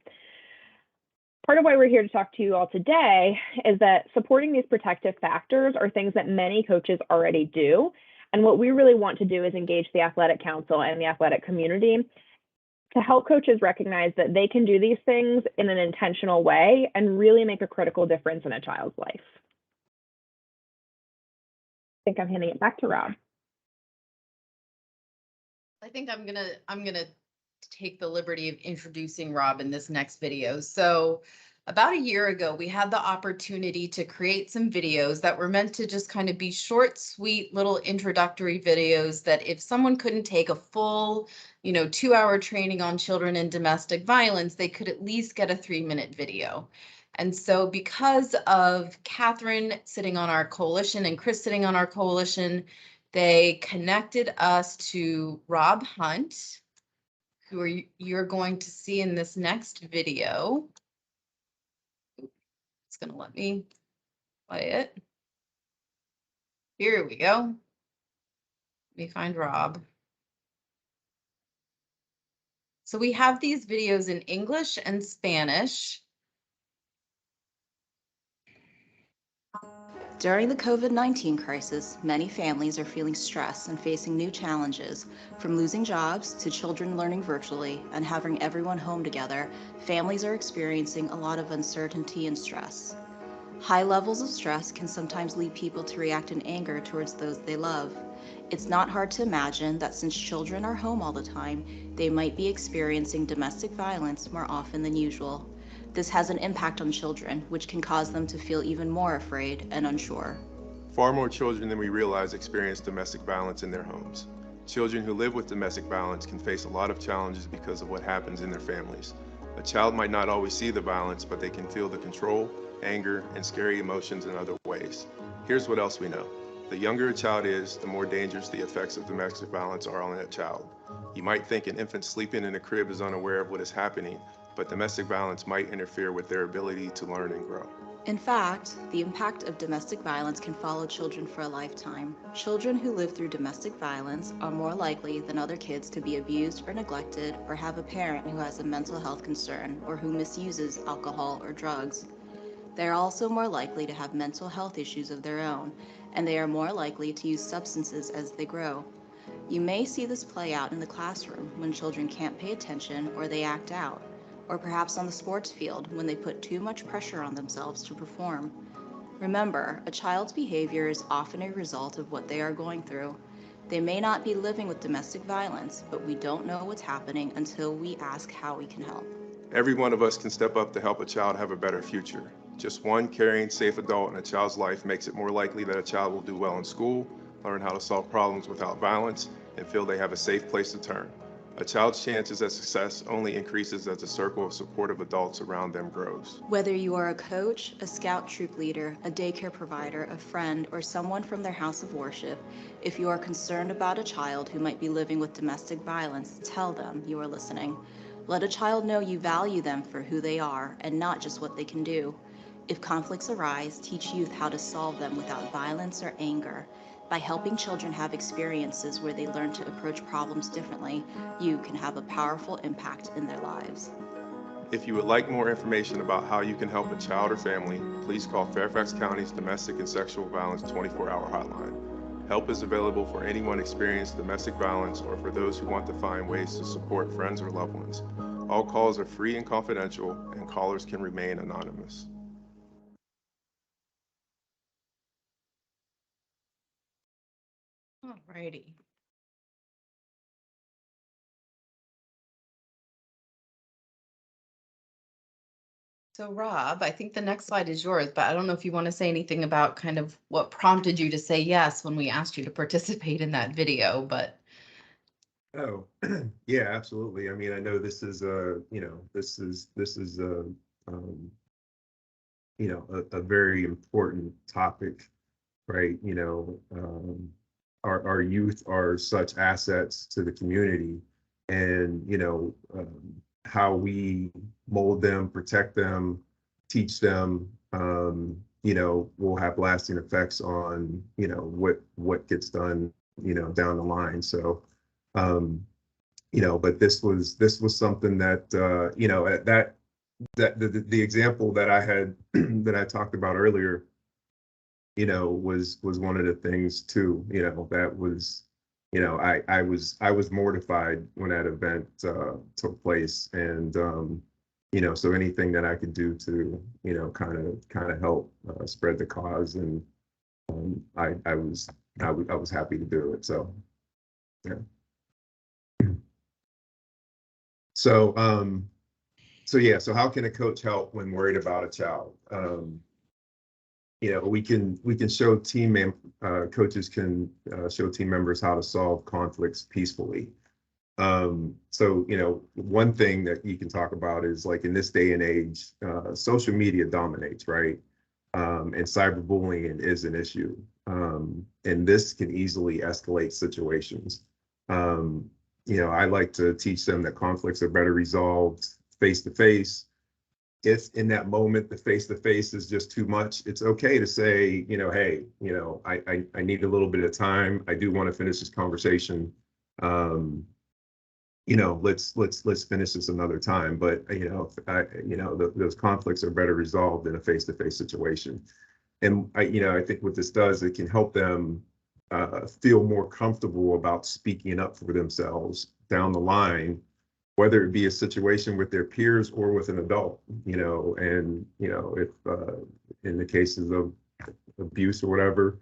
Part of why we're here to talk to you all today is that supporting these protective factors are things that many coaches already do. And what we really want to do is engage the athletic council and the athletic community to help coaches recognize that they can do these things in an intentional way and really make a critical difference in a child's life. I think I'm handing it back to Rob. I think I'm gonna take the liberty of introducing Rob in this next video. So about a year ago, we had the opportunity to create some videos that were meant to just kind of be short, sweet little introductory videos that if someone couldn't take a full, 2-hour training on children and domestic violence, they could at least get a 3-minute video. And so because of Catherine sitting on our coalition and Chris sitting on our coalition, they connected us to Rob Hunt, who you're going to see in this next video. gonna let me play it. Here we go. Let me find Rob. So we have these videos in English and Spanish. During the COVID-19 crisis, many families are feeling stress and facing new challenges. From losing jobs to children learning virtually and having everyone home together, families are experiencing a lot of uncertainty and stress. High levels of stress can sometimes lead people to react in anger towards those they love. It's not hard to imagine that since children are home all the time, they might be experiencing domestic violence more often than usual. This has an impact on children, which can cause them to feel even more afraid and unsure. Far more children than we realize experience domestic violence in their homes. Children who live with domestic violence can face a lot of challenges because of what happens in their families. A child might not always see the violence, but they can feel the control, anger, and scary emotions in other ways. Here's what else we know. The younger a child is, the more dangerous the effects of domestic violence are on that child. You might think an infant sleeping in a crib is unaware of what is happening, but domestic violence might interfere with their ability to learn and grow. In fact, the impact of domestic violence can follow children for a lifetime. Children who live through domestic violence are more likely than other kids to be abused or neglected or have a parent who has a mental health concern or who misuses alcohol or drugs. They are also more likely to have mental health issues of their own, and they are more likely to use substances as they grow. You may see this play out in the classroom when children can't pay attention or they act out, or perhaps on the sports field when they put too much pressure on themselves to perform. Remember, a child's behavior is often a result of what they are going through. They may not be living with domestic violence, but we don't know what's happening until we ask how we can help. Every one of us can step up to help a child have a better future. Just one caring, safe adult in a child's life makes it more likely that a child will do well in school, learn how to solve problems without violence, and feel they have a safe place to turn. A child's chances at success only increases as the circle of supportive adults around them grows. Whether you are a coach, a scout troop leader, a daycare provider, a friend, or someone from their house of worship, if you are concerned about a child who might be living with domestic violence, tell them you are listening. Let a child know you value them for who they are and not just what they can do. If conflicts arise, teach youth how to solve them without violence or anger. By helping children have experiences where they learn to approach problems differently, you can have a powerful impact in their lives. If you would like more information about how you can help a child or family, please call Fairfax County's Domestic and Sexual Violence 24-hour hotline. Help is available for anyone experiencing domestic violence or for those who want to find ways to support friends or loved ones. All calls are free and confidential, and callers can remain anonymous. Alrighty. So Rob, I think the next slide is yours, but I don't know if you want to say anything about kind of what prompted you to say yes when we asked you to participate in that video, but. Oh, yeah, absolutely. I mean, I know this is this is a very important topic, right? Our youth are such assets to the community, and how we mold them, protect them, teach them, will have lasting effects on what gets done down the line. So but this was something that the example that I had that I talked about earlier was one of the things too, that was I was mortified when that event took place, and so anything that I could do to kind of help spread the cause, and I was happy to do it. So yeah. So so how can a coach help when worried about a child? We can show coaches can show team members how to solve conflicts peacefully. So one thing that you can talk about is, like, in this day and age, social media dominates, right? And cyberbullying is an issue, and this can easily escalate situations. I like to teach them that conflicts are better resolved face to face, if in that moment the face-to-face is just too much, it's okay to say, you know, hey, you know, I need a little bit of time. I do want to finish this conversation. You know, let's finish this another time. But you know, those conflicts are better resolved in a face-to-face situation. And I think what this does, it can help them feel more comfortable about speaking up for themselves down the line, whether it be a situation with their peers or with an adult, you know. And you know, if in the cases of abuse or whatever,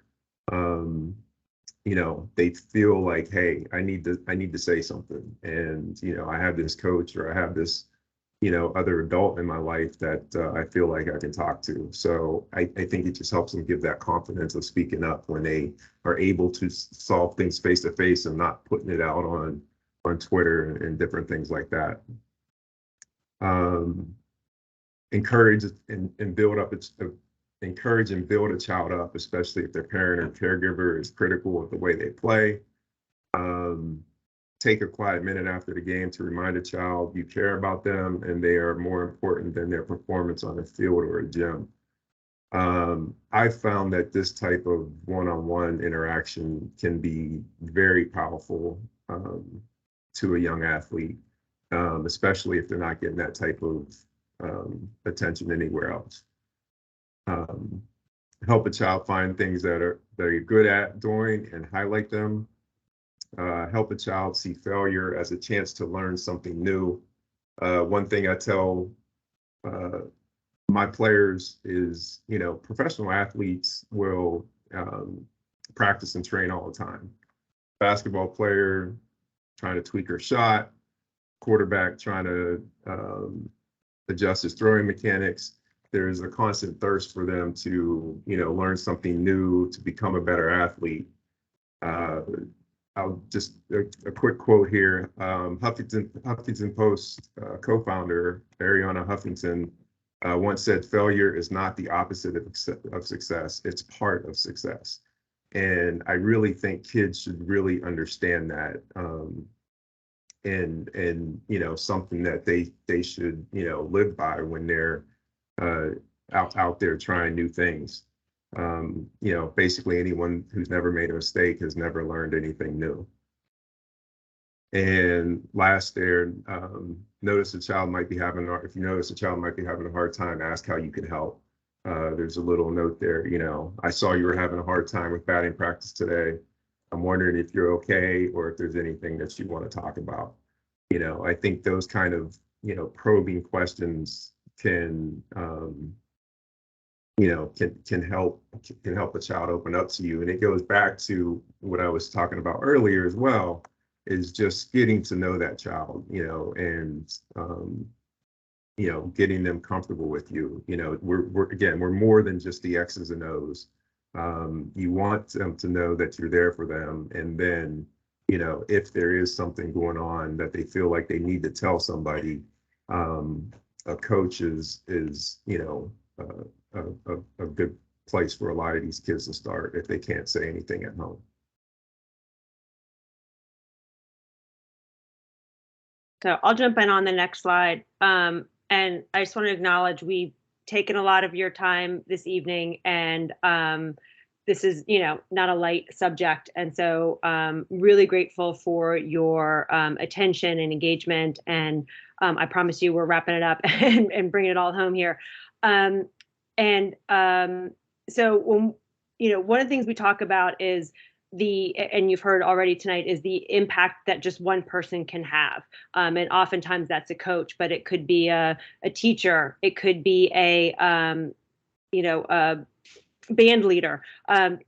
you know, they feel like, hey, I need to say something, and you know, I have this coach or I have this, you know, other adult in my life that I feel like I can talk to. So I think it just helps them give that confidence of speaking up when they are able to solve things face to face and not putting it out on Twitter and different things like that. Encourage and build up encourage and build a child up, especially if their parent or caregiver is critical of the way they play. Take a quiet minute after the game to remind a child you care about them and they are more important than their performance on the field or a gym. I found that this type of one-on-one interaction can be very powerful to a young athlete, especially if they're not getting that type of attention anywhere else. Help a child find things that they're good at doing and highlight them. Help a child see failure as a chance to learn something new. One thing I tell my players is, you know, professional athletes will practice and train all the time. Basketball player trying to tweak her shot, quarterback trying to adjust his throwing mechanics. There's a constant thirst for them to, you know, learn something new, to become a better athlete. I'll just a quick quote here. Huffington Post co-founder Ariana Huffington once said, "Failure is not the opposite of success; it's part of success." And I really think kids should really understand that, and you know, something that they should, you know, live by when they're out there trying new things. You know, basically anyone who's never made a mistake has never learned anything new. And last there, notice a child might be having, if you notice a child might be having a hard time, ask how you can help. There's a little note there, you know, I saw you were having a hard time with batting practice today. I'm wondering if you're okay or if there's anything that you want to talk about. You know, I think those kind of, you know, probing questions can, you know, can help a child open up to you. And it goes back to what I was talking about earlier as well, is just getting to know that child, you know, and you know, getting them comfortable with you. You know, we're more than just the X's and O's. You want them to know that you're there for them, and then, you know, if there is something going on that they feel like they need to tell somebody, a coach is you know, a good place for a lot of these kids to start if they can't say anything at home. So I'll jump in on the next slide. And I just want to acknowledge we've taken a lot of your time this evening, and this is, you know, not a light subject. And so really grateful for your attention and engagement. And I promise you we're wrapping it up and bringing it all home here. So when, you know, one of the things we talk about is and you've heard already tonight, is the impact that just one person can have. And oftentimes that's a coach, but it could be a teacher. It could be a band leader.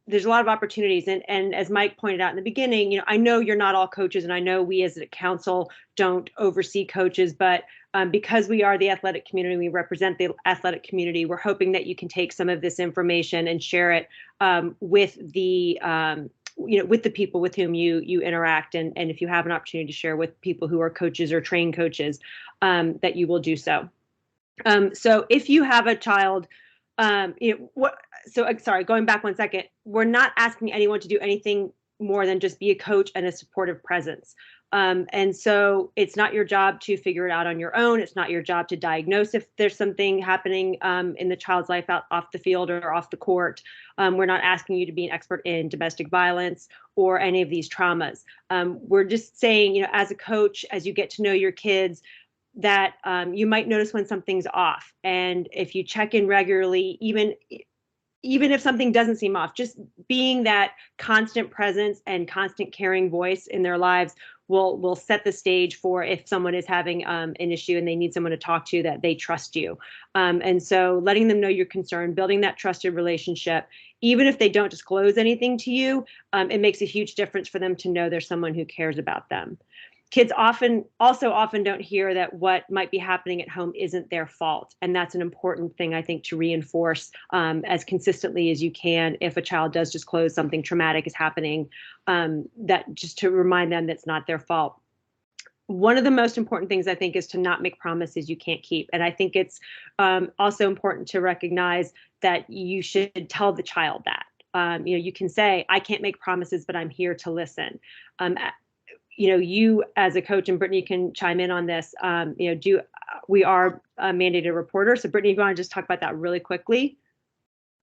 There's a lot of opportunities. And as Mike pointed out in the beginning, you know, I know you're not all coaches, and I know we as a council don't oversee coaches, but because we are the athletic community, we represent the athletic community, we're hoping that you can take some of this information and share it with the with the people with whom you interact, and if you have an opportunity to share with people who are coaches or trained coaches, that you will do so. So if you have a child, sorry, going back one second, we're not asking anyone to do anything more than just be a coach and a supportive presence. And so it's not your job to figure it out on your own. It's not your job to diagnose if there's something happening in the child's life out off the field or off the court. We're not asking you to be an expert in domestic violence or any of these traumas. We're just saying, you know, as a coach, as you get to know your kids, that you might notice when something's off. And if you check in regularly, even if something doesn't seem off, just being that constant presence and constant caring voice in their lives will set the stage for if someone is having an issue and they need someone to talk to, that they trust you. And so letting them know you're concerned, building that trusted relationship, even if they don't disclose anything to you, it makes a huge difference for them to know there's someone who cares about them. Kids often don't hear that what might be happening at home isn't their fault. And that's an important thing, I think, to reinforce as consistently as you can. If a child does disclose something traumatic is happening, that just to remind them that's not their fault. One of the most important things, I think, is to not make promises you can't keep. And I think it's also important to recognize that you should tell the child that. You know, you can say, I can't make promises, but I'm here to listen. You know, you as a coach, and Brittany can chime in on this, you know, we are a mandated reporter. So Brittany, you want to just talk about that really quickly?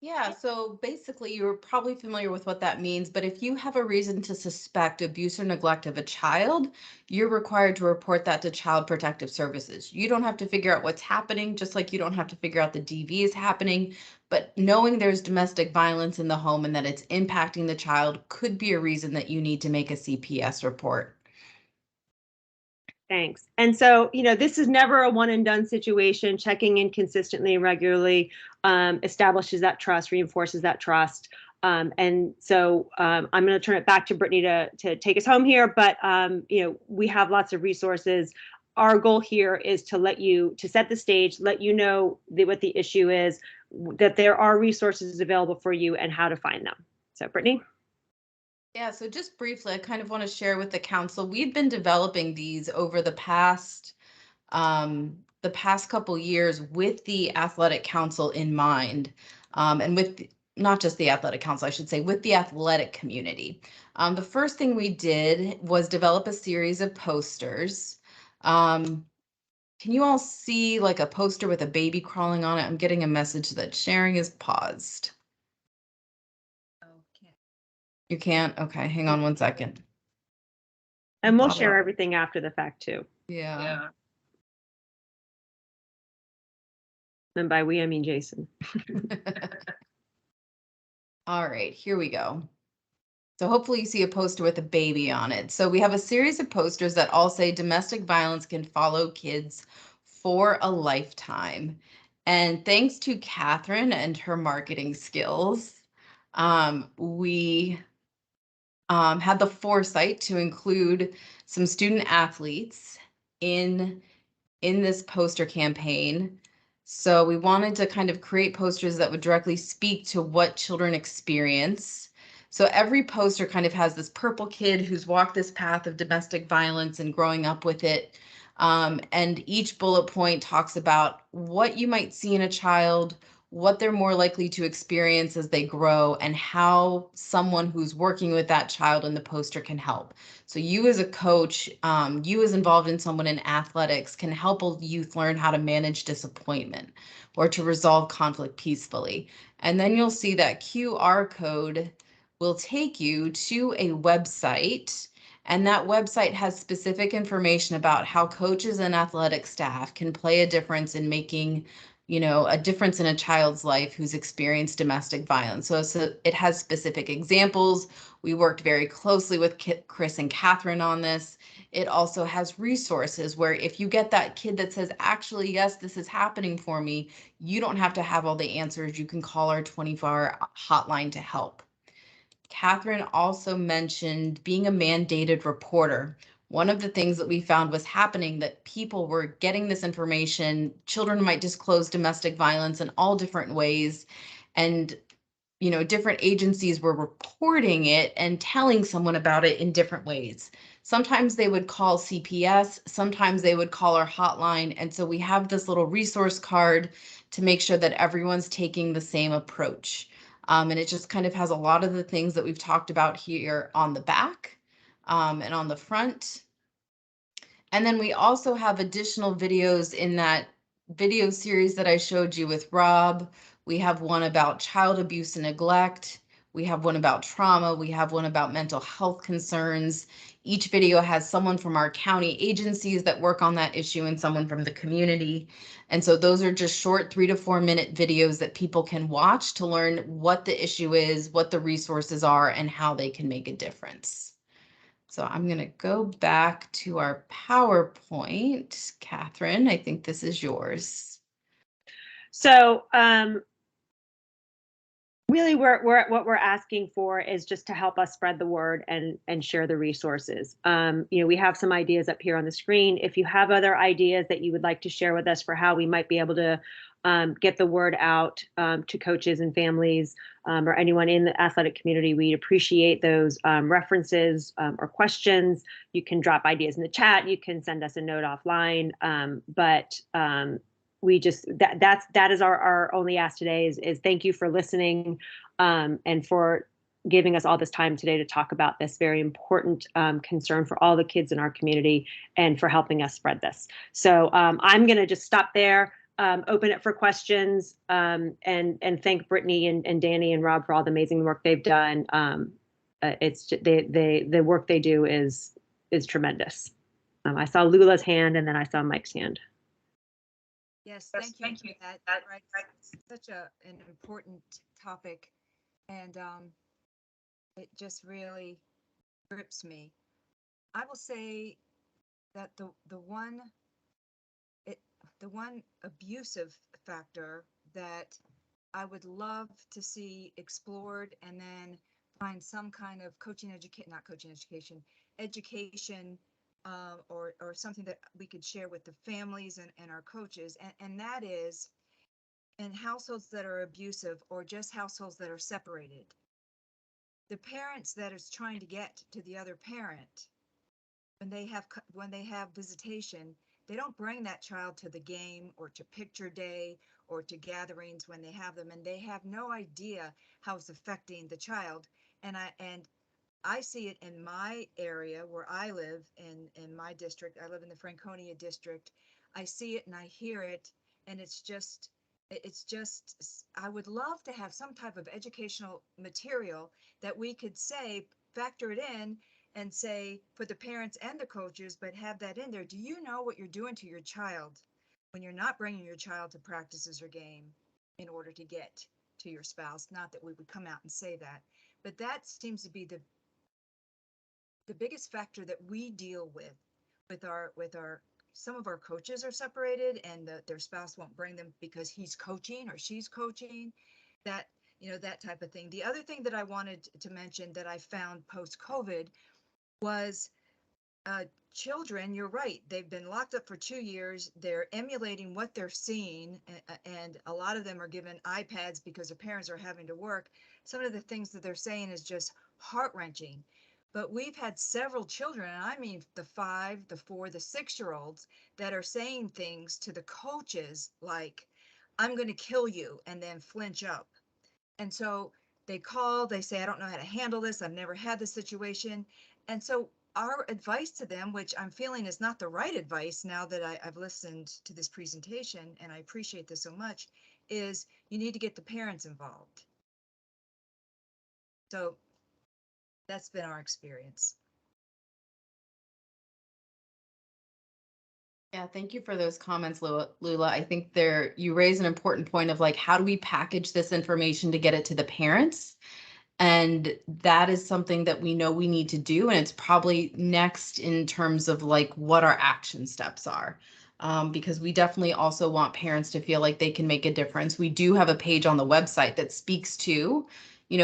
Yeah, so basically you're probably familiar with what that means, but if you have a reason to suspect abuse or neglect of a child, you're required to report that to Child Protective Services. You don't have to figure out what's happening, just like you don't have to figure out the DV is happening, but knowing there's domestic violence in the home and that it's impacting the child could be a reason that you need to make a CPS report. Thanks. And so, you know, this is never a one and done situation. Checking in consistently and regularly establishes that trust, reinforces that trust. And so I'm going to turn it back to Brittany to take us home here. But, you know, we have lots of resources. Our goal here is to set the stage, let you know what the issue is, that there are resources available for you and how to find them. So, Brittany. Yeah, so just briefly, I kind of want to share with the council, we've been developing these over the past couple years with the athletic council in mind, and with not just the athletic council, I should say, with the athletic community. The first thing we did was develop a series of posters. Can you all see like a poster with a baby crawling on it? I'm getting a message that sharing is paused. You can't? Okay, hang on one second. And we'll share everything after the fact too. Yeah. And by we, I mean Jason. All right, here we go. So hopefully you see a poster with a baby on it. So we have a series of posters that all say domestic violence can follow kids for a lifetime. And thanks to Catherine and her marketing skills, we had the foresight to include some student athletes in this poster campaign. So we wanted to kind of create posters that would directly speak to what children experience. So every poster kind of has this purple kid who's walked this path of domestic violence and growing up with it. And each bullet point talks about what you might see in a child, what they're more likely to experience as they grow, and how someone who's working with that child in the poster can help. So you as a coach, you as involved in someone in athletics can help a youth learn how to manage disappointment or to resolve conflict peacefully. And then you'll see that QR code will take you to a website, and that website has specific information about how coaches and athletic staff can play a difference in making, you know, a difference in a child's life who's experienced domestic violence. So it has specific examples. We worked very closely with Chris and Catherine on this. It also has resources where if you get that kid that says, actually, yes, this is happening for me, you don't have to have all the answers. You can call our 24-hour hotline to help. Catherine also mentioned being a mandated reporter. One of the things that we found was happening that people were getting this information. Children might disclose domestic violence in all different ways. And, you know, different agencies were reporting it and telling someone about it in different ways. Sometimes they would call CPS, sometimes they would call our hotline. And so we have this little resource card to make sure that everyone's taking the same approach. And it just kind of has a lot of the things that we've talked about here on the back and on the front. And then we also have additional videos in that video series that I showed you with Rob. We have one about child abuse and neglect. We have one about trauma. We have one about mental health concerns. Each video has someone from our county agencies that work on that issue and someone from the community. And so those are just short 3 to 4 minute videos that people can watch to learn what the issue is, what the resources are, and how they can make a difference. So I'm going to go back to our PowerPoint. Catherine, I think this is yours. So really what we're asking for is just to help us spread the word and share the resources. We have some ideas up here on the screen. If you have other ideas that you would like to share with us for how we might be able to get the word out to coaches and families or anyone in the athletic community, we'd appreciate those references or questions. You can drop ideas in the chat. You can send us a note offline. We just that is our only ask today is thank you for listening and for giving us all this time today to talk about this very important concern for all the kids in our community and for helping us spread this. So I'm going to just stop there, open it for questions, and thank Brittany and Danny and Rob for all the amazing work they've done. The work they do is tremendous. I saw Lula's hand and then I saw Mike's hand. Yes, thank you for that. Right, it's such an important topic, and it just really grips me. I will say that the one abusive factor that I would love to see explored and then find some kind of education or something that we could share with the families and our coaches. And that is in households that are abusive or just households that are separated. The parents that is trying to get to the other parent, when they have visitation, they don't bring that child to the game or to picture day or to gatherings when they have them, and they have no idea how it's affecting the child. And I see it in my area where I live in my district. I live in the Franconia district. I see it and I hear it, and it's just, I would love to have some type of educational material that we could say, factor it in and say for the parents and the coaches, but have that in there. Do you know what you're doing to your child when you're not bringing your child to practices or game in order to get to your spouse? Not that we would come out and say that, but that seems to be the biggest factor that we deal with our some of our coaches are separated and their spouse won't bring them because he's coaching or she's coaching, that type of thing. The other thing that I wanted to mention that I found post-COVID was children, you're right, they've been locked up for 2 years. They're emulating what they're seeing, and a lot of them are given iPads because their parents are having to work. Some of the things that they're saying is just heart-wrenching. But we've had several children, and I mean the 5, the 4, the 6-year-olds that are saying things to the coaches like, I'm going to kill you, and then flinch up. And so they call, they say, I don't know how to handle this. I've never had this situation. And so our advice to them, which I'm feeling is not the right advice now that I've listened to this presentation, and I appreciate this so much, is you need to get the parents involved. So that's been our experience. Yeah, thank you for those comments, Lula. I think you raise an important point of like, how do we package this information to get it to the parents? And that is something that we know we need to do. And it's probably next in terms of like what our action steps are. Because we definitely also want parents to feel like they can make a difference. We do have a page on the website that speaks to,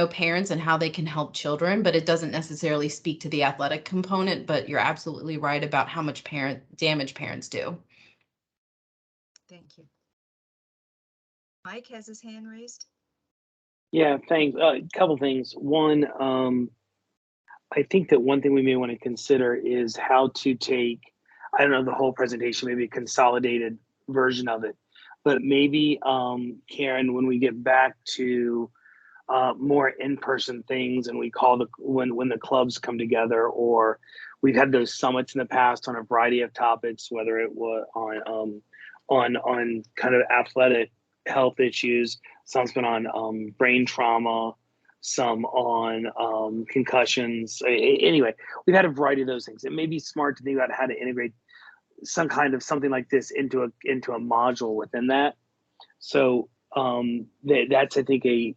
parents and how they can help children, but it doesn't necessarily speak to the athletic component. But you're absolutely right about how much damage parents do. Thank you. Mike has his hand raised. Yeah, thanks. A couple things. One, I think that one thing we may want to consider is how to take, I don't know, the whole presentation, maybe a consolidated version of it, but maybe, Karen, when we get back to more in-person things, and we call when the clubs come together, or we've had those summits in the past on a variety of topics, whether it was on kind of athletic health issues. Some's been on brain trauma, some on concussions. Anyway, we've had a variety of those things. It may be smart to think about how to integrate some kind of something like this into a module within that. So that's, I think, a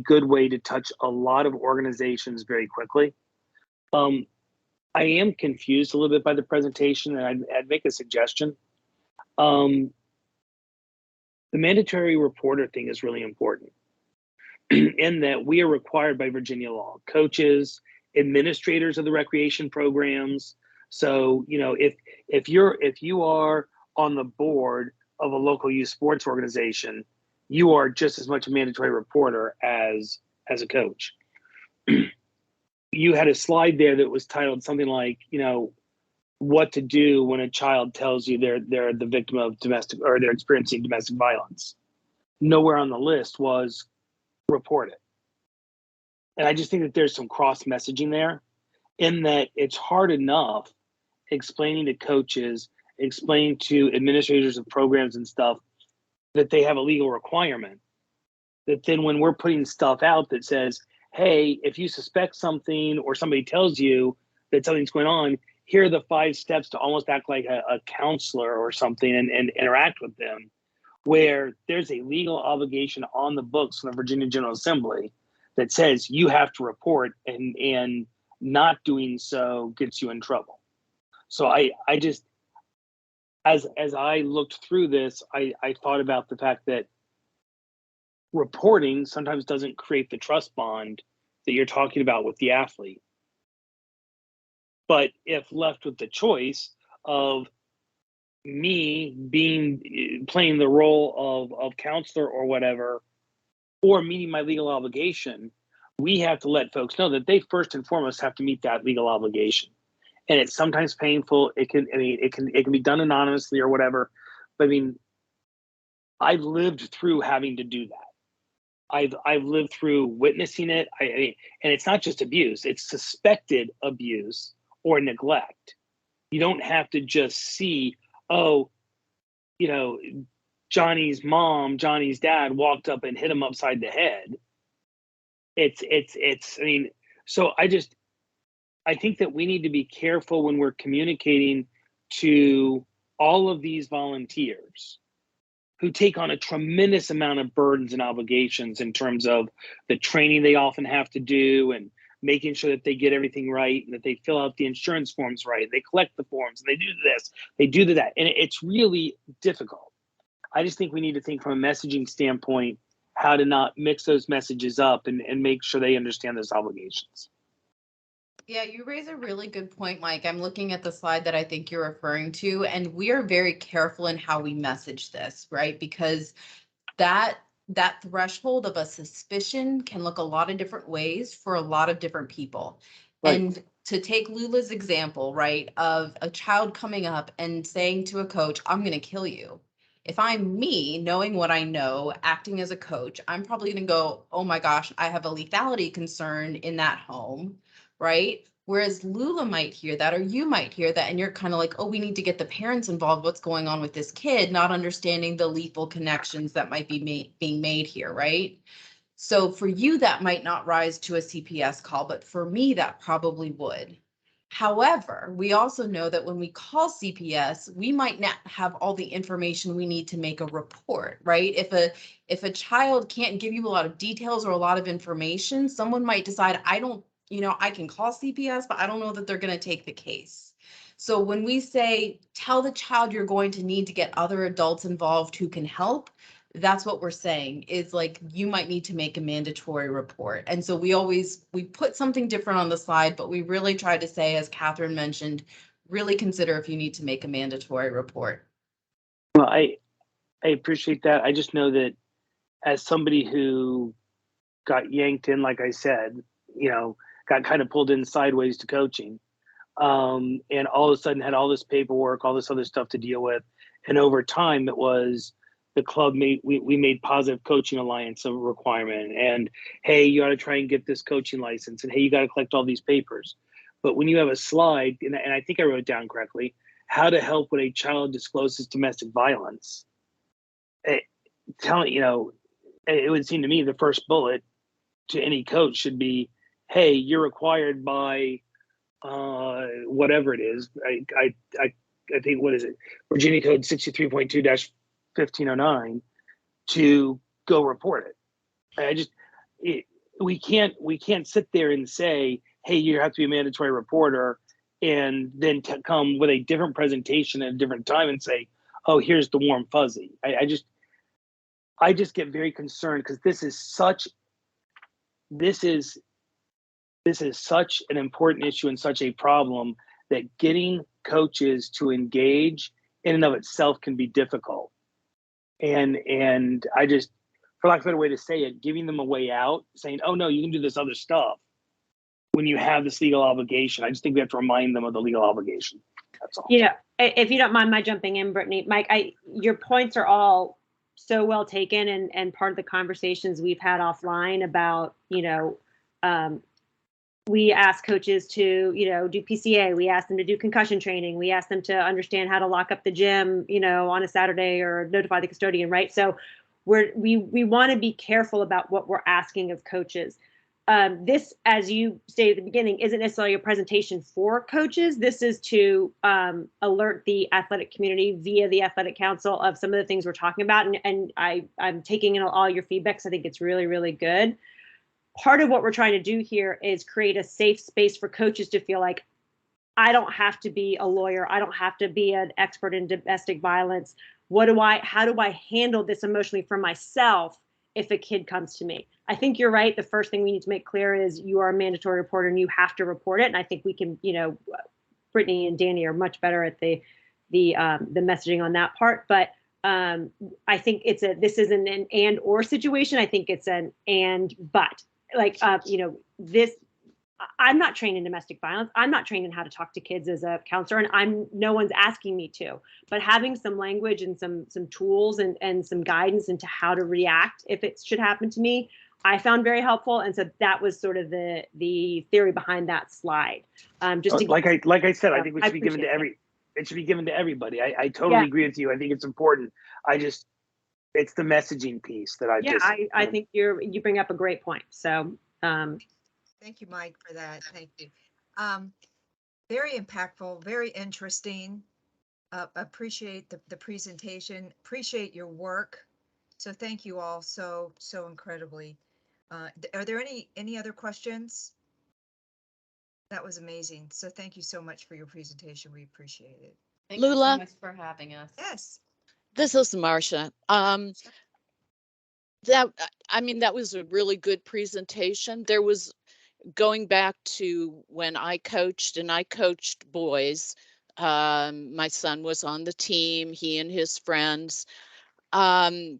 good way to touch a lot of organizations very quickly. I am confused a little bit by the presentation, and I'd make a suggestion. The mandatory reporter thing is really important in that we are required by Virginia law, coaches, administrators of the recreation programs. So, you know, if you are on the board of a local youth sports organization, you are just as much a mandatory reporter as a coach. You had a slide there that was titled something like, you know, what to do when a child tells you they're the victim of domestic, or they're experiencing domestic violence. Nowhere on the list was report it. And I just think that there's some cross messaging there, in that it's hard enough explaining to coaches, explaining to administrators of programs and stuff that they have a legal requirement. That then when we're putting stuff out that says, hey, if you suspect something or somebody tells you that something's going on, here are the 5 steps to almost act like a counselor or something and interact with them, where there's a legal obligation on the books from the Virginia General Assembly that says you have to report, and not doing so gets you in trouble. So I just, as I looked through this, I thought about the fact that reporting sometimes doesn't create the trust bond that you're talking about with the athlete. But if left with the choice of me playing the role of counselor or whatever, or meeting my legal obligation, we have to let folks know that they first and foremost have to meet that legal obligation. And it's sometimes painful. It can be done anonymously or whatever. But I mean, I've lived through having to do that. I've lived through witnessing it. And it's not just abuse, it's suspected abuse or neglect. You don't have to just see, oh, you know, Johnny's mom, Johnny's dad walked up and hit him upside the head. I mean, so I think that we need to be careful when we're communicating to all of these volunteers who take on a tremendous amount of burdens and obligations in terms of the training they often have to do, and making sure that they get everything right, and that they fill out the insurance forms right, they collect the forms, and they do this, they do that. And it's really difficult. I just think we need to think from a messaging standpoint how to not mix those messages up and make sure they understand those obligations. Yeah, you raise a really good point, Mike. I'm looking at the slide that I think you're referring to, and we are very careful in how we message this, right? Because that threshold of a suspicion can look a lot of different ways for a lot of different people. Right. And to take Lula's example, right, of a child coming up and saying to a coach, I'm going to kill you. If I'm me, knowing what I know, acting as a coach, I'm probably going to go, oh my gosh, I have a lethality concern in that home, right? Whereas Lula might hear that, or you might hear that, and you're kind of like, oh, we need to get the parents involved. What's going on with this kid? Not understanding the lethal connections that might be being made here, right? So for you, that might not rise to a CPS call, but for me, that probably would. However, we also know that when we call CPS, we might not have all the information we need to make a report, right? If a child can't give you a lot of details or a lot of information, someone might decide, I can call CPS, but I don't know that they're going to take the case. So when we say, tell the child you're going to need to get other adults involved who can help, that's what we're saying, is like, you might need to make a mandatory report. And so we put something different on the slide, but we really try to say, as Catherine mentioned, really consider if you need to make a mandatory report. Well, I appreciate that. I just know that as somebody who got yanked in, like I said, got kind of pulled in sideways to coaching, and all of a sudden had all this paperwork, all this other stuff to deal with. And over time, it was, the club we made positive coaching alliance a requirement, and hey, you got to try and get this coaching license, and hey, you got to collect all these papers. But when you have a slide, and I think I wrote it down correctly, how to help when a child discloses domestic violence. It would seem to me the first bullet to any coach should be, hey, you're required by whatever it is. I think, what is it? Virginia Code 63.2-1509 to go report it. We can't sit there and say, hey, you have to be a mandatory reporter, and then come with a different presentation at a different time and say, oh, here's the warm fuzzy. I just get very concerned because this is such an important issue and such a problem that getting coaches to engage in and of itself can be difficult. And I just, for lack of a better way to say it, giving them a way out, saying, oh no, you can do this other stuff when you have this legal obligation. I just think we have to remind them of the legal obligation. That's all. If you don't mind my jumping in, Brittany, Mike, your points are all so well taken, and part of the conversations we've had offline about, we ask coaches to, do PCA. We ask them to do concussion training. We ask them to understand how to lock up the gym, on a Saturday, or notify the custodian, right? So we want to be careful about what we're asking of coaches. This, as you stated at the beginning, isn't necessarily a presentation for coaches. This is to alert the athletic community via the athletic council of some of the things we're talking about. And I'm taking in all your feedback. So I think it's really, really good. Part of what we're trying to do here is create a safe space for coaches to feel like, I don't have to be a lawyer. I don't have to be an expert in domestic violence. How do I handle this emotionally for myself if a kid comes to me? I think you're right. The first thing we need to make clear is you are a mandatory reporter and you have to report it. And I think we can, Brittany and Danny are much better at the messaging on that part. But I think this isn't an and or situation. I think it's an and but. I'm not trained in domestic violence. I'm not trained in how to talk to kids as a counselor, and no one's asking me to. But having some language and some tools and some guidance into how to react if it should happen to me, I found very helpful. And so that was sort of the theory behind that slide. Like I said, I think it should be given to it should be given to everybody. I totally agree with you. I think it's important. It's the messaging piece that I think you bring up a great point. So thank you, Mike, for that. Thank you. Very impactful, very interesting. Appreciate the presentation. Appreciate your work. So thank you all so incredibly. Are there any other questions? That was amazing. So thank you so much for your presentation. We appreciate it. Thank you Lula, so much for having us. Yes. this is Marcia. That was a really good presentation. There was, going back to when I coached, and I coached boys. My son was on the team, he and his friends. I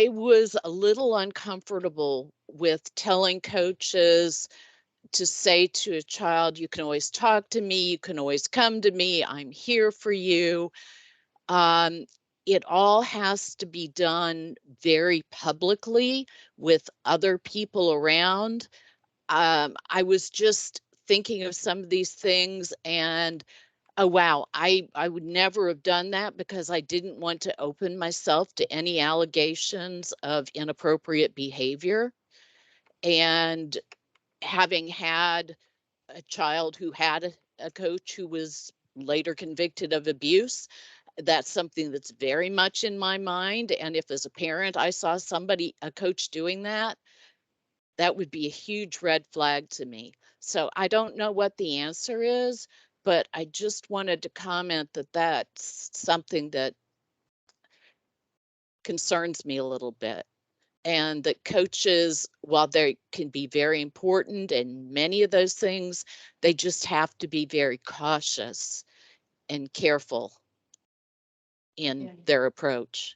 was a little uncomfortable with telling coaches to say to a child, you can always talk to me, you can always come to me, I'm here for you. It all has to be done very publicly with other people around. I was just thinking of some of these things, and oh wow, I would never have done that because I didn't want to open myself to any allegations of inappropriate behavior. And having had a child who had a coach who was later convicted of abuse, that's something that's very much in my mind. And if as a parent I saw a coach doing that, that would be a huge red flag to me. So I don't know what the answer is, but I just wanted to comment that that's something that concerns me a little bit. And that coaches, while they can be very important and many of those things, they just have to be very cautious and careful in their approach.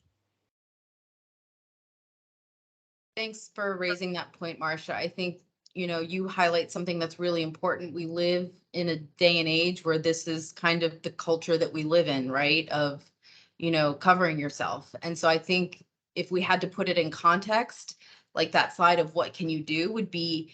Thanks for raising that point, Marcia. I think, you highlight something that's really important. We live in a day and age where this is kind of the culture that we live in, right? Of covering yourself. And so I think if we had to put it in context, like that side of what can you do would be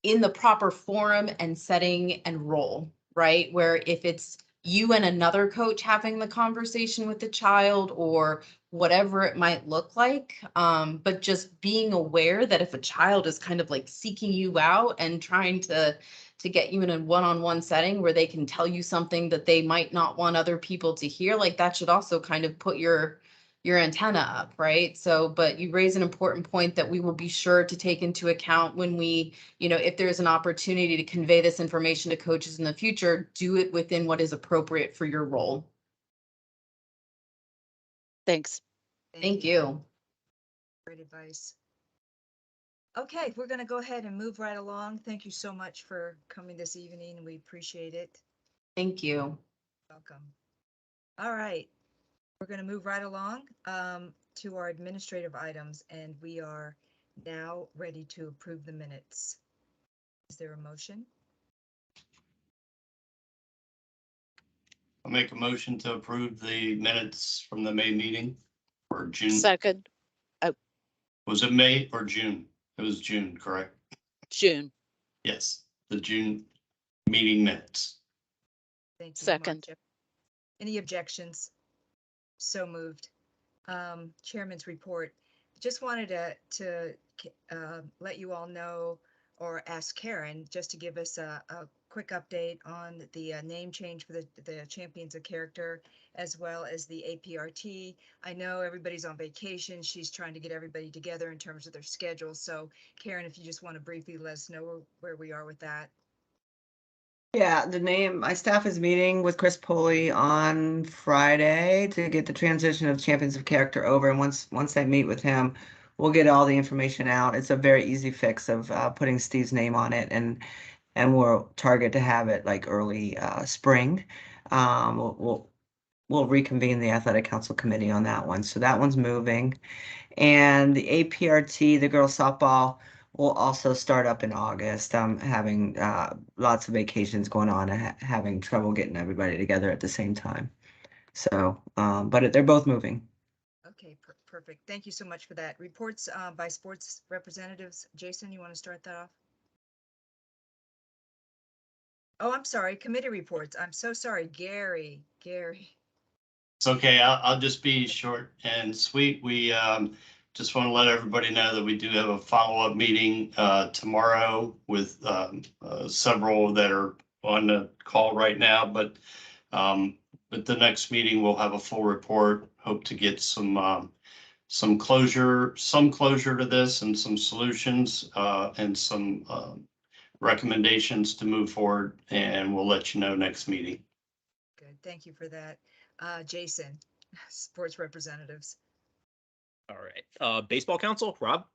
in the proper forum and setting and role, right? Where if it's you and another coach having the conversation with the child or whatever it might look like, but just being aware that if a child is kind of like seeking you out and trying to get you in a one-on-one setting where they can tell you something that they might not want other people to hear, like that should also kind of put your antenna up, right? So, but you raise an important point that we will be sure to take into account when we, if there's an opportunity to convey this information to coaches in the future, do it within what is appropriate for your role. Thanks. Thank you. Great advice. Okay, we're going to go ahead and move right along. Thank you so much for coming this evening. We appreciate it. Thank you. Welcome. All right. We're going to move right along to our administrative items, and we are now ready to approve the minutes. Is there a motion? I'll make a motion to approve the minutes from the May meeting or June. Second. Was it May or June? It was June, correct? June. Yes, the June meeting minutes. Thank you. Second. Marcia. Any objections? So moved. Chairman's report. Just wanted to let you all know, or ask Karen just to give us a quick update on the name change for the Champions of Character, as well as the APRT. I know everybody's on vacation. She's trying to get everybody together in terms of their schedules. So Karen, if you just want to briefly let us know where we are with that. Yeah, my staff is meeting with Chris Pulley on Friday to get the transition of Champions of Character over. And once I meet with him, we'll get all the information out. It's a very easy fix of putting Steve's name on it, and we'll target to have it like early spring. We'll reconvene the Athletic Council Committee on that one. So that one's moving. And the APRT, the girls softball, will also start up in August. I'm having lots of vacations going on and having trouble getting everybody together at the same time. So, but they're both moving. Okay, perfect. Thank you so much for that. Reports by sports representatives. Jason, you want to start that off? Oh, I'm sorry. Committee reports. I'm so sorry. Gary. It's okay. I'll just be short and sweet. We just want to let everybody know that we do have a follow-up meeting tomorrow with several that are on the call right now. But at the next meeting, we'll have a full report. Hope to get some closure to this, and some solutions and some recommendations to move forward. And we'll let you know next meeting. Good. Thank you for that. Jason, sports representatives. All right. Baseball council, Rob?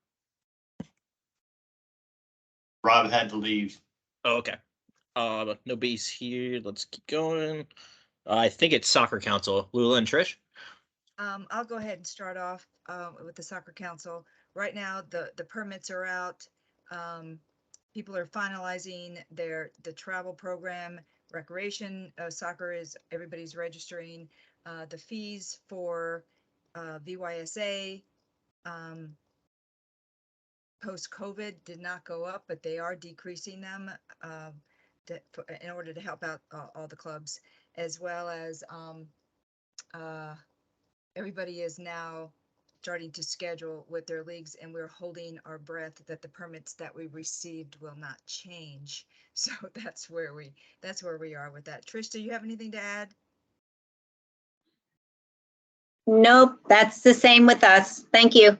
Rob had to leave. Oh, okay. Nobody's here. Let's keep going. I think it's soccer council. Lula and Trish? I'll go ahead and start off with the soccer council. Right now, the permits are out. People are finalizing the travel program. Recreation soccer is everybody's registering. The fees for VYSA post-COVID did not go up, but they are decreasing them in order to help out all the clubs, as well as everybody is now starting to schedule with their leagues, and we're holding our breath that the permits that we received will not change. So that's where we are with that. Trish, do you have anything to add? Nope, that's the same with us. Thank you.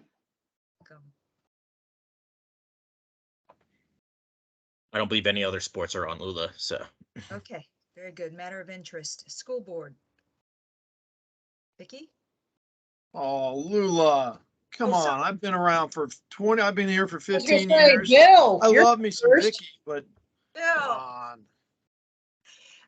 I don't believe any other sports are on Lula, so. Okay, very good. Matter of interest. School board. Vicky? Oh, Lula, come on. I've been around for 20, I've been here for 15 gonna say, years. Bill, I you're love me some first. Vicky, but Bill, come on.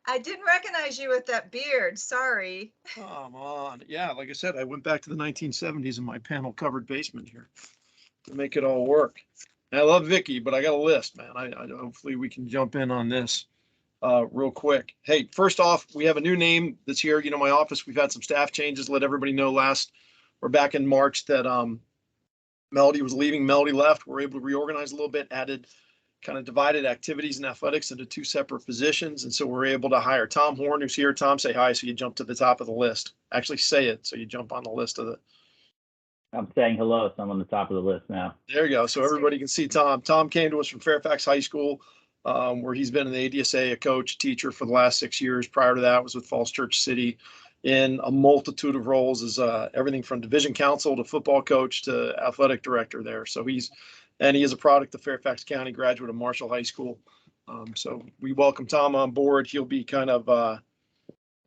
I didn't recognize you with that beard. Sorry. Come on. Yeah, like I said, I went back to the 1970s in my panel covered basement here to make it all work. And I love Vicky, but I got a list, man. I hopefully we can jump in on this. real quick. Hey, first off, we have a new name this year. You know, my office, we've had some staff changes. Let everybody know we're back in March that Melody was leaving. Melody left. We're able to reorganize a little bit, kind of divided activities and athletics into 2 separate positions. And so we're able to hire Tom Horn, who's here. Tom, say hi so you jump to the top of the list. Actually say it so you jump on the list of the. I'm saying hello, so I'm on the top of the list now. There you go. So everybody can see Tom. Tom came to us from Fairfax High School, where he's been in the ADSA, a coach, a teacher for the last 6 years. Prior to that was with Falls Church City in a multitude of roles as everything from division counsel to football coach to athletic director there. So he is a product of Fairfax County, graduate of Marshall High School. So we welcome Tom on board. He'll be kind of,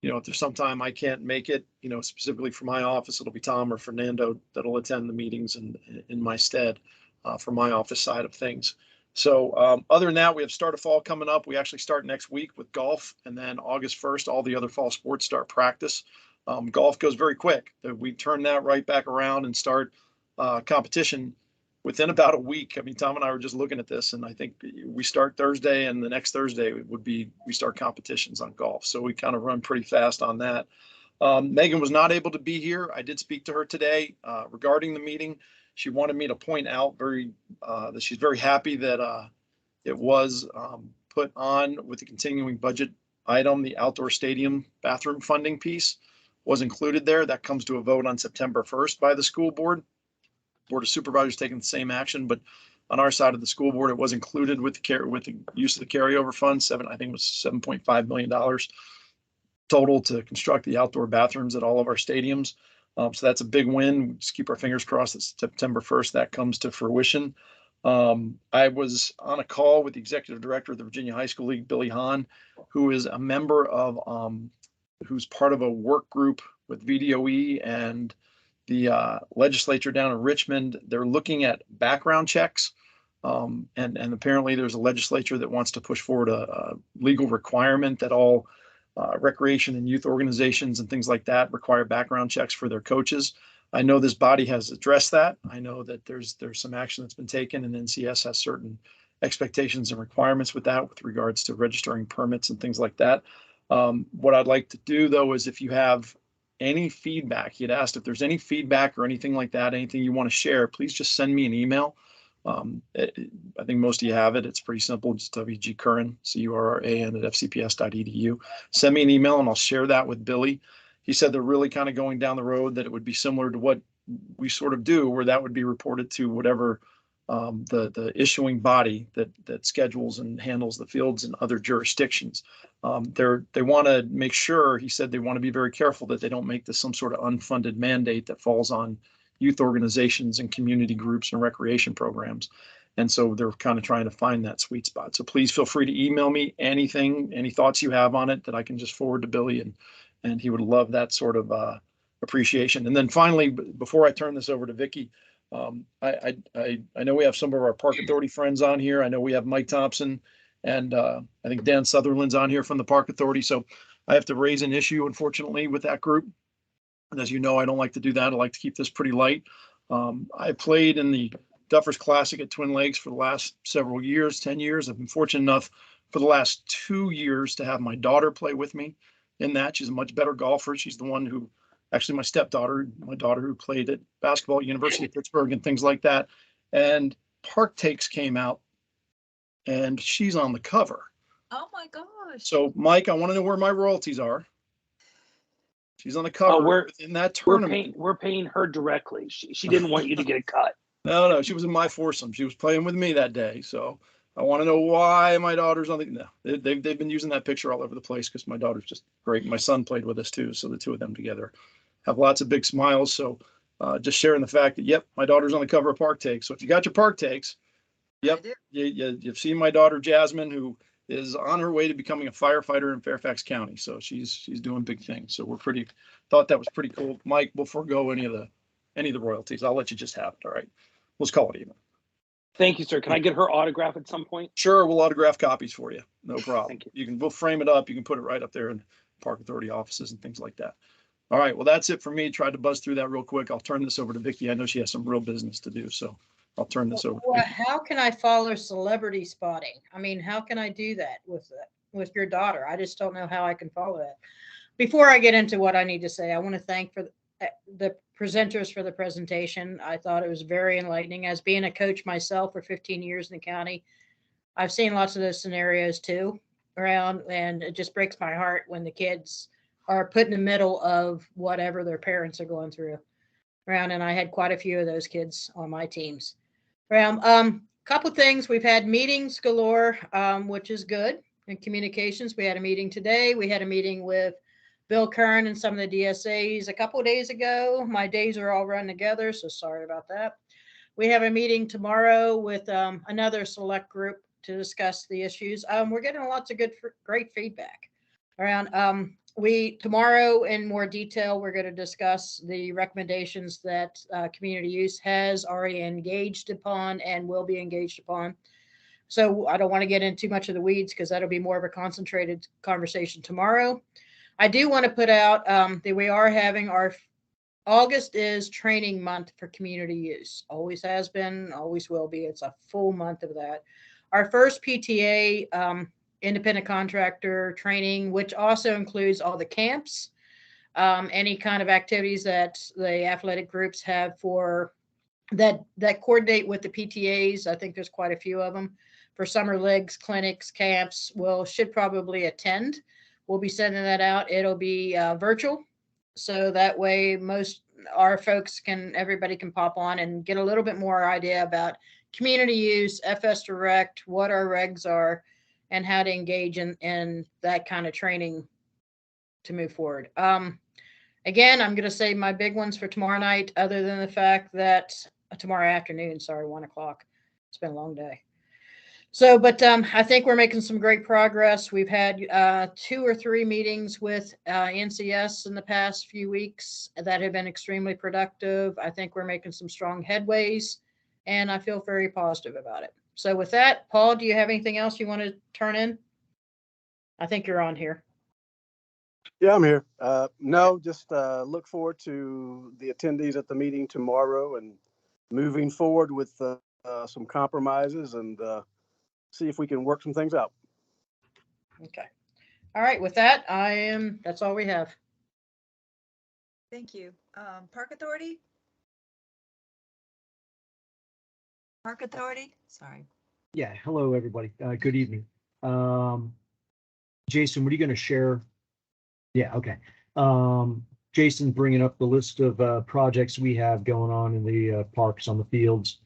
if there's sometime I can't make it, specifically for my office, it'll be Tom or Fernando that'll attend the meetings in my stead for my office side of things. So other than that, we have start of fall coming up. We actually start next week with golf, and then August 1st, all the other fall sports start practice. Golf goes very quick. We turn that right back around and start competition within about a week. I mean, Tom and I were just looking at this, and I think we start Thursday, and the next Thursday we start competitions on golf. So we kind of run pretty fast on that. Megan was not able to be here. I did speak to her today regarding the meeting. She wanted me to point out that she's very happy that it was put on with the continuing budget item. The outdoor stadium bathroom funding piece was included there. That comes to a vote on September 1st by the school board. Board of Supervisors taking the same action, but on our side of the school board, it was included with the use of the carryover fund. I think it was $7.5 million total to construct the outdoor bathrooms at all of our stadiums. So that's a big win. Just keep our fingers crossed that September 1st that comes to fruition. I was on a call with the executive director of the Virginia High School League, Billy Hahn, who is a member of, who's part of a work group with VDOE and the legislature down in Richmond. They're looking at background checks. And apparently there's a legislature that wants to push forward a legal requirement that all recreation and youth organizations and things like that require background checks for their coaches. I know this body has addressed that. I know that there's some action that's been taken, and NCS has certain expectations and requirements with that with regards to registering permits and things like that. What I'd like to do though is if you have any feedback, you'd asked if there's any feedback or anything like that, anything you want to share, please just send me an email. I think most of you have it. It's pretty simple. Just WG Curran, CURRAN at fcps.edu. Send me an email and I'll share that with Billy. He said they're really kind of going down the road that it would be similar to what we sort of do, where that would be reported to whatever the issuing body that schedules and handles the fields in other jurisdictions. They want to make sure, he said they want to be very careful that they don't make this some sort of unfunded mandate that falls on youth organizations and community groups and recreation programs. And so they're kind of trying to find that sweet spot. So please feel free to email me anything, any thoughts you have on it that I can just forward to Billy, and he would love that sort of appreciation. And then finally, before I turn this over to Vicky, I know we have some of our Park Authority friends on here. I know we have Mike Thompson and I think Dan Sutherland's on here from the Park Authority. So I have to raise an issue, unfortunately, with that group. And as you know, I don't like to do that. I like to keep this pretty light. I played in the Duffers Classic at Twin Lakes for the last several years, 10 years. I've been fortunate enough for the last 2 years to have my daughter play with me in that. She's a much better golfer. She's the one who, actually my daughter who played at basketball at University of Pittsburgh and things like that. And Park Takes came out and she's on the cover. Oh my gosh. So Mike, I want to know where my royalties are. She's on the cover in that tournament. We're paying her directly. She didn't want you to get a cut. No, she was in my foursome. She was playing with me that day. So I want to know why my daughter's on the, no, they've been using that picture all over the place because my daughter's just great. My son played with us too. So the two of them together have lots of big smiles. So just sharing the fact that, yep, my daughter's on the cover of Park Takes. So if you got your Park Takes, yep, you've seen my daughter Jasmine, who is on her way to becoming a firefighter in Fairfax County. So she's doing big things. So thought that was pretty cool. Mike, we'll forego any of the royalties. I'll let you just have it. All right. Let's call it even. Thank you, sir. Can I get her autograph at some point? Sure. We'll autograph copies for you. No problem. Thank you. We'll frame it up. You can put it right up there in Park Authority offices and things like that. All right. Well, that's it for me. Tried to buzz through that real quick. I'll turn this over to Vicky. I know she has some real business to do. So I'll turn this over. Well, how can I follow celebrity spotting? I mean, how can I do that with with your daughter. I just don't know how I can follow that. Before I get into what I need to say, I want to thank the presenters for the presentation. I thought it was very enlightening. As being a coach myself for 15 years in the county, I've seen lots of those scenarios too around, and it just breaks my heart when the kids are put in the middle of whatever their parents are going through around. And I had quite a few of those kids on my teams around. Couple things, we've had meetings galore, which is good in communications. We had a meeting today. We had a meeting with Bill Kern and some of the DSAs a couple of days ago. My days are all run together, so sorry about that. We have a meeting tomorrow with another select group to discuss the issues. We're getting lots of great feedback around. Tomorrow in more detail, we're going to discuss the recommendations that community use has already engaged upon and will be engaged upon. So I don't want to get into too much of the weeds because that'll be more of a concentrated conversation tomorrow. I do want to put out that we are having our August is training month for community use. Always has been, always will be. It's a full month of that. Our first PTA independent contractor training, which also includes all the camps, any kind of activities that the athletic groups have for that coordinate with the PTAs. I think there's quite a few of them for summer leagues, clinics, camps. Should probably attend. We'll be sending that out. It'll be virtual. So that way our folks everybody can pop on and get a little bit more idea about community use, FS Direct, what our regs are, and how to engage in that kind of training to move forward. Again, I'm going to say my big ones for tomorrow night, other than the fact that tomorrow afternoon, 1 o'clock. It's been a long day. So, but I think we're making some great progress. We've had 2 or 3 meetings with NCS in the past few weeks that have been extremely productive. I think we're making some strong headways, and I feel very positive about it. So with that, Paul, do you have anything else you want to turn in? I think you're on here. Yeah, I'm here. No, just look forward to the attendees at the meeting tomorrow and moving forward with some compromises and see if we can work some things out. Okay. All right. With that, that's all we have. Thank you. Park Authority? Park Authority? Sorry. Yeah, hello, everybody. Good evening. Jason, what are you going to share? Yeah, okay. Jason's bringing up the list of projects we have going on in the parks on the fields.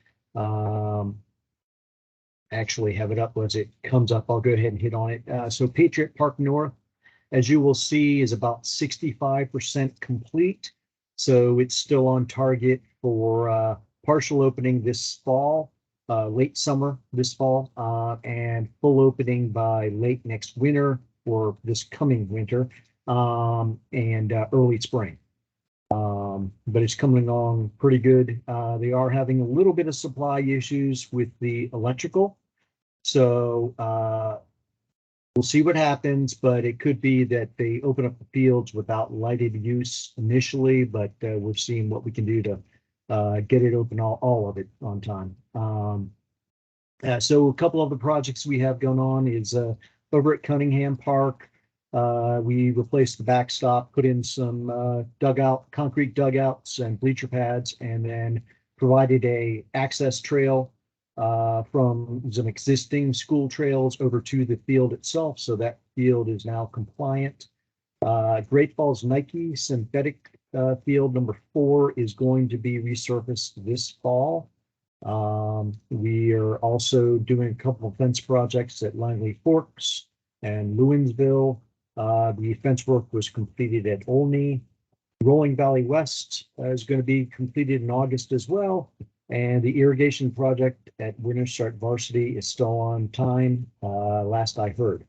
Actually have it up as it comes up. I'll go ahead and hit on it. So Patriot Park North, as you will see, is about 65% complete. So it's still on target for partial opening this fall, late summer this fall, and full opening by late next winter or this coming winter, and early spring. But it's coming along pretty good. They are having a little bit of supply issues with the electrical. So we'll see what happens, but it could be that they open up the fields without lighted use initially, but we're seeing what we can do to get it open, all of it on time. So a couple of the projects we have going on is over at Cunningham Park. We replaced the backstop, put in some concrete dugouts and bleacher pads, and then provided a access trail from some existing school trails over to the field itself. So that field is now compliant. Great Falls Nike synthetic field number 4 is going to be resurfaced this fall. We are also doing a couple of fence projects at Langley Forks and Lewinsville. The fence work was completed at Olney. Rolling Valley West is going to be completed in August as well. And the irrigation project at Winterstart Varsity is still on time, last I heard.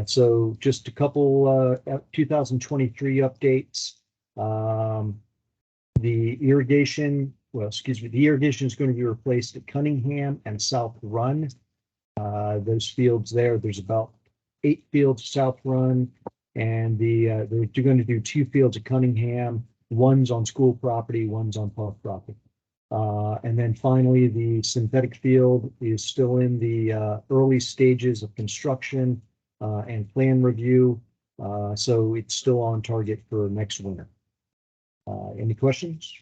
So just a couple 2023 updates. The irrigation is going to be replaced at Cunningham and South Run. Those fields there's about 8 fields South Run, and they're going to do 2 fields at Cunningham. One's on school property, one's on park property. And then finally, the synthetic field is still in the early stages of construction. and plan review. So it's still on target for next winter. Any questions?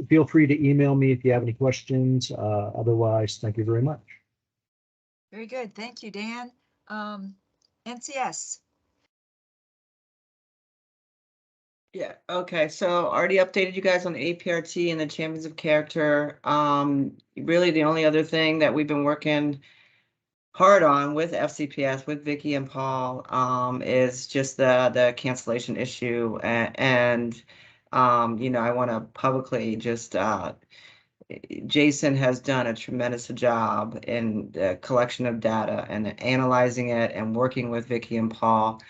Feel free to email me if you have any questions. Otherwise, thank you very much. Very good. Thank you, Dan. NCS. Yeah, okay, so already updated you guys on the APRT and the Champions of Character. Really the only other thing that we've been working hard on with FCPS, with Vicky and Paul, is just the cancellation issue. And you know, I want to publicly just, Jason has done a tremendous job in the collection of data and analyzing it and working with Vicky and Paul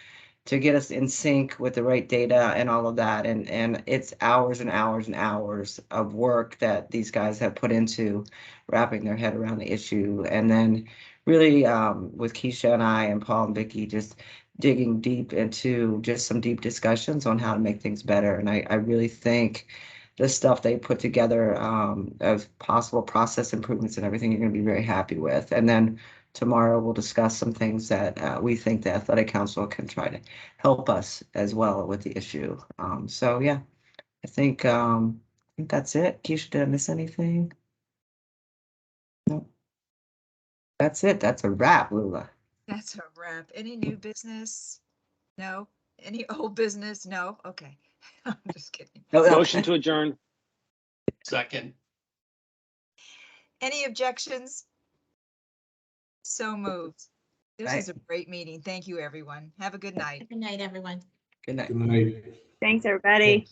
to get us in sync with the right data and all of that. And it's hours and hours and hours of work that these guys have put into wrapping their head around the issue. And then really with Keisha and I and Paul and Vicky just digging deep into just some deep discussions on how to make things better. And I really think the stuff they put together of possible process improvements and everything you're going to be very happy with. And then tomorrow we'll discuss some things that we think the Athletic Council can try to help us as well with the issue. So yeah, I think that's it. Keisha, did I miss anything? No. That's it. That's a wrap, Lula. That's a wrap. Any new business? No. Any old business? No. Okay. I'm just kidding. Motion to adjourn. Second. Any objections? So moved. This Right. was a great meeting. Thank you, everyone. Have a good night. Good night, everyone. Good night. Good night. Thanks, everybody.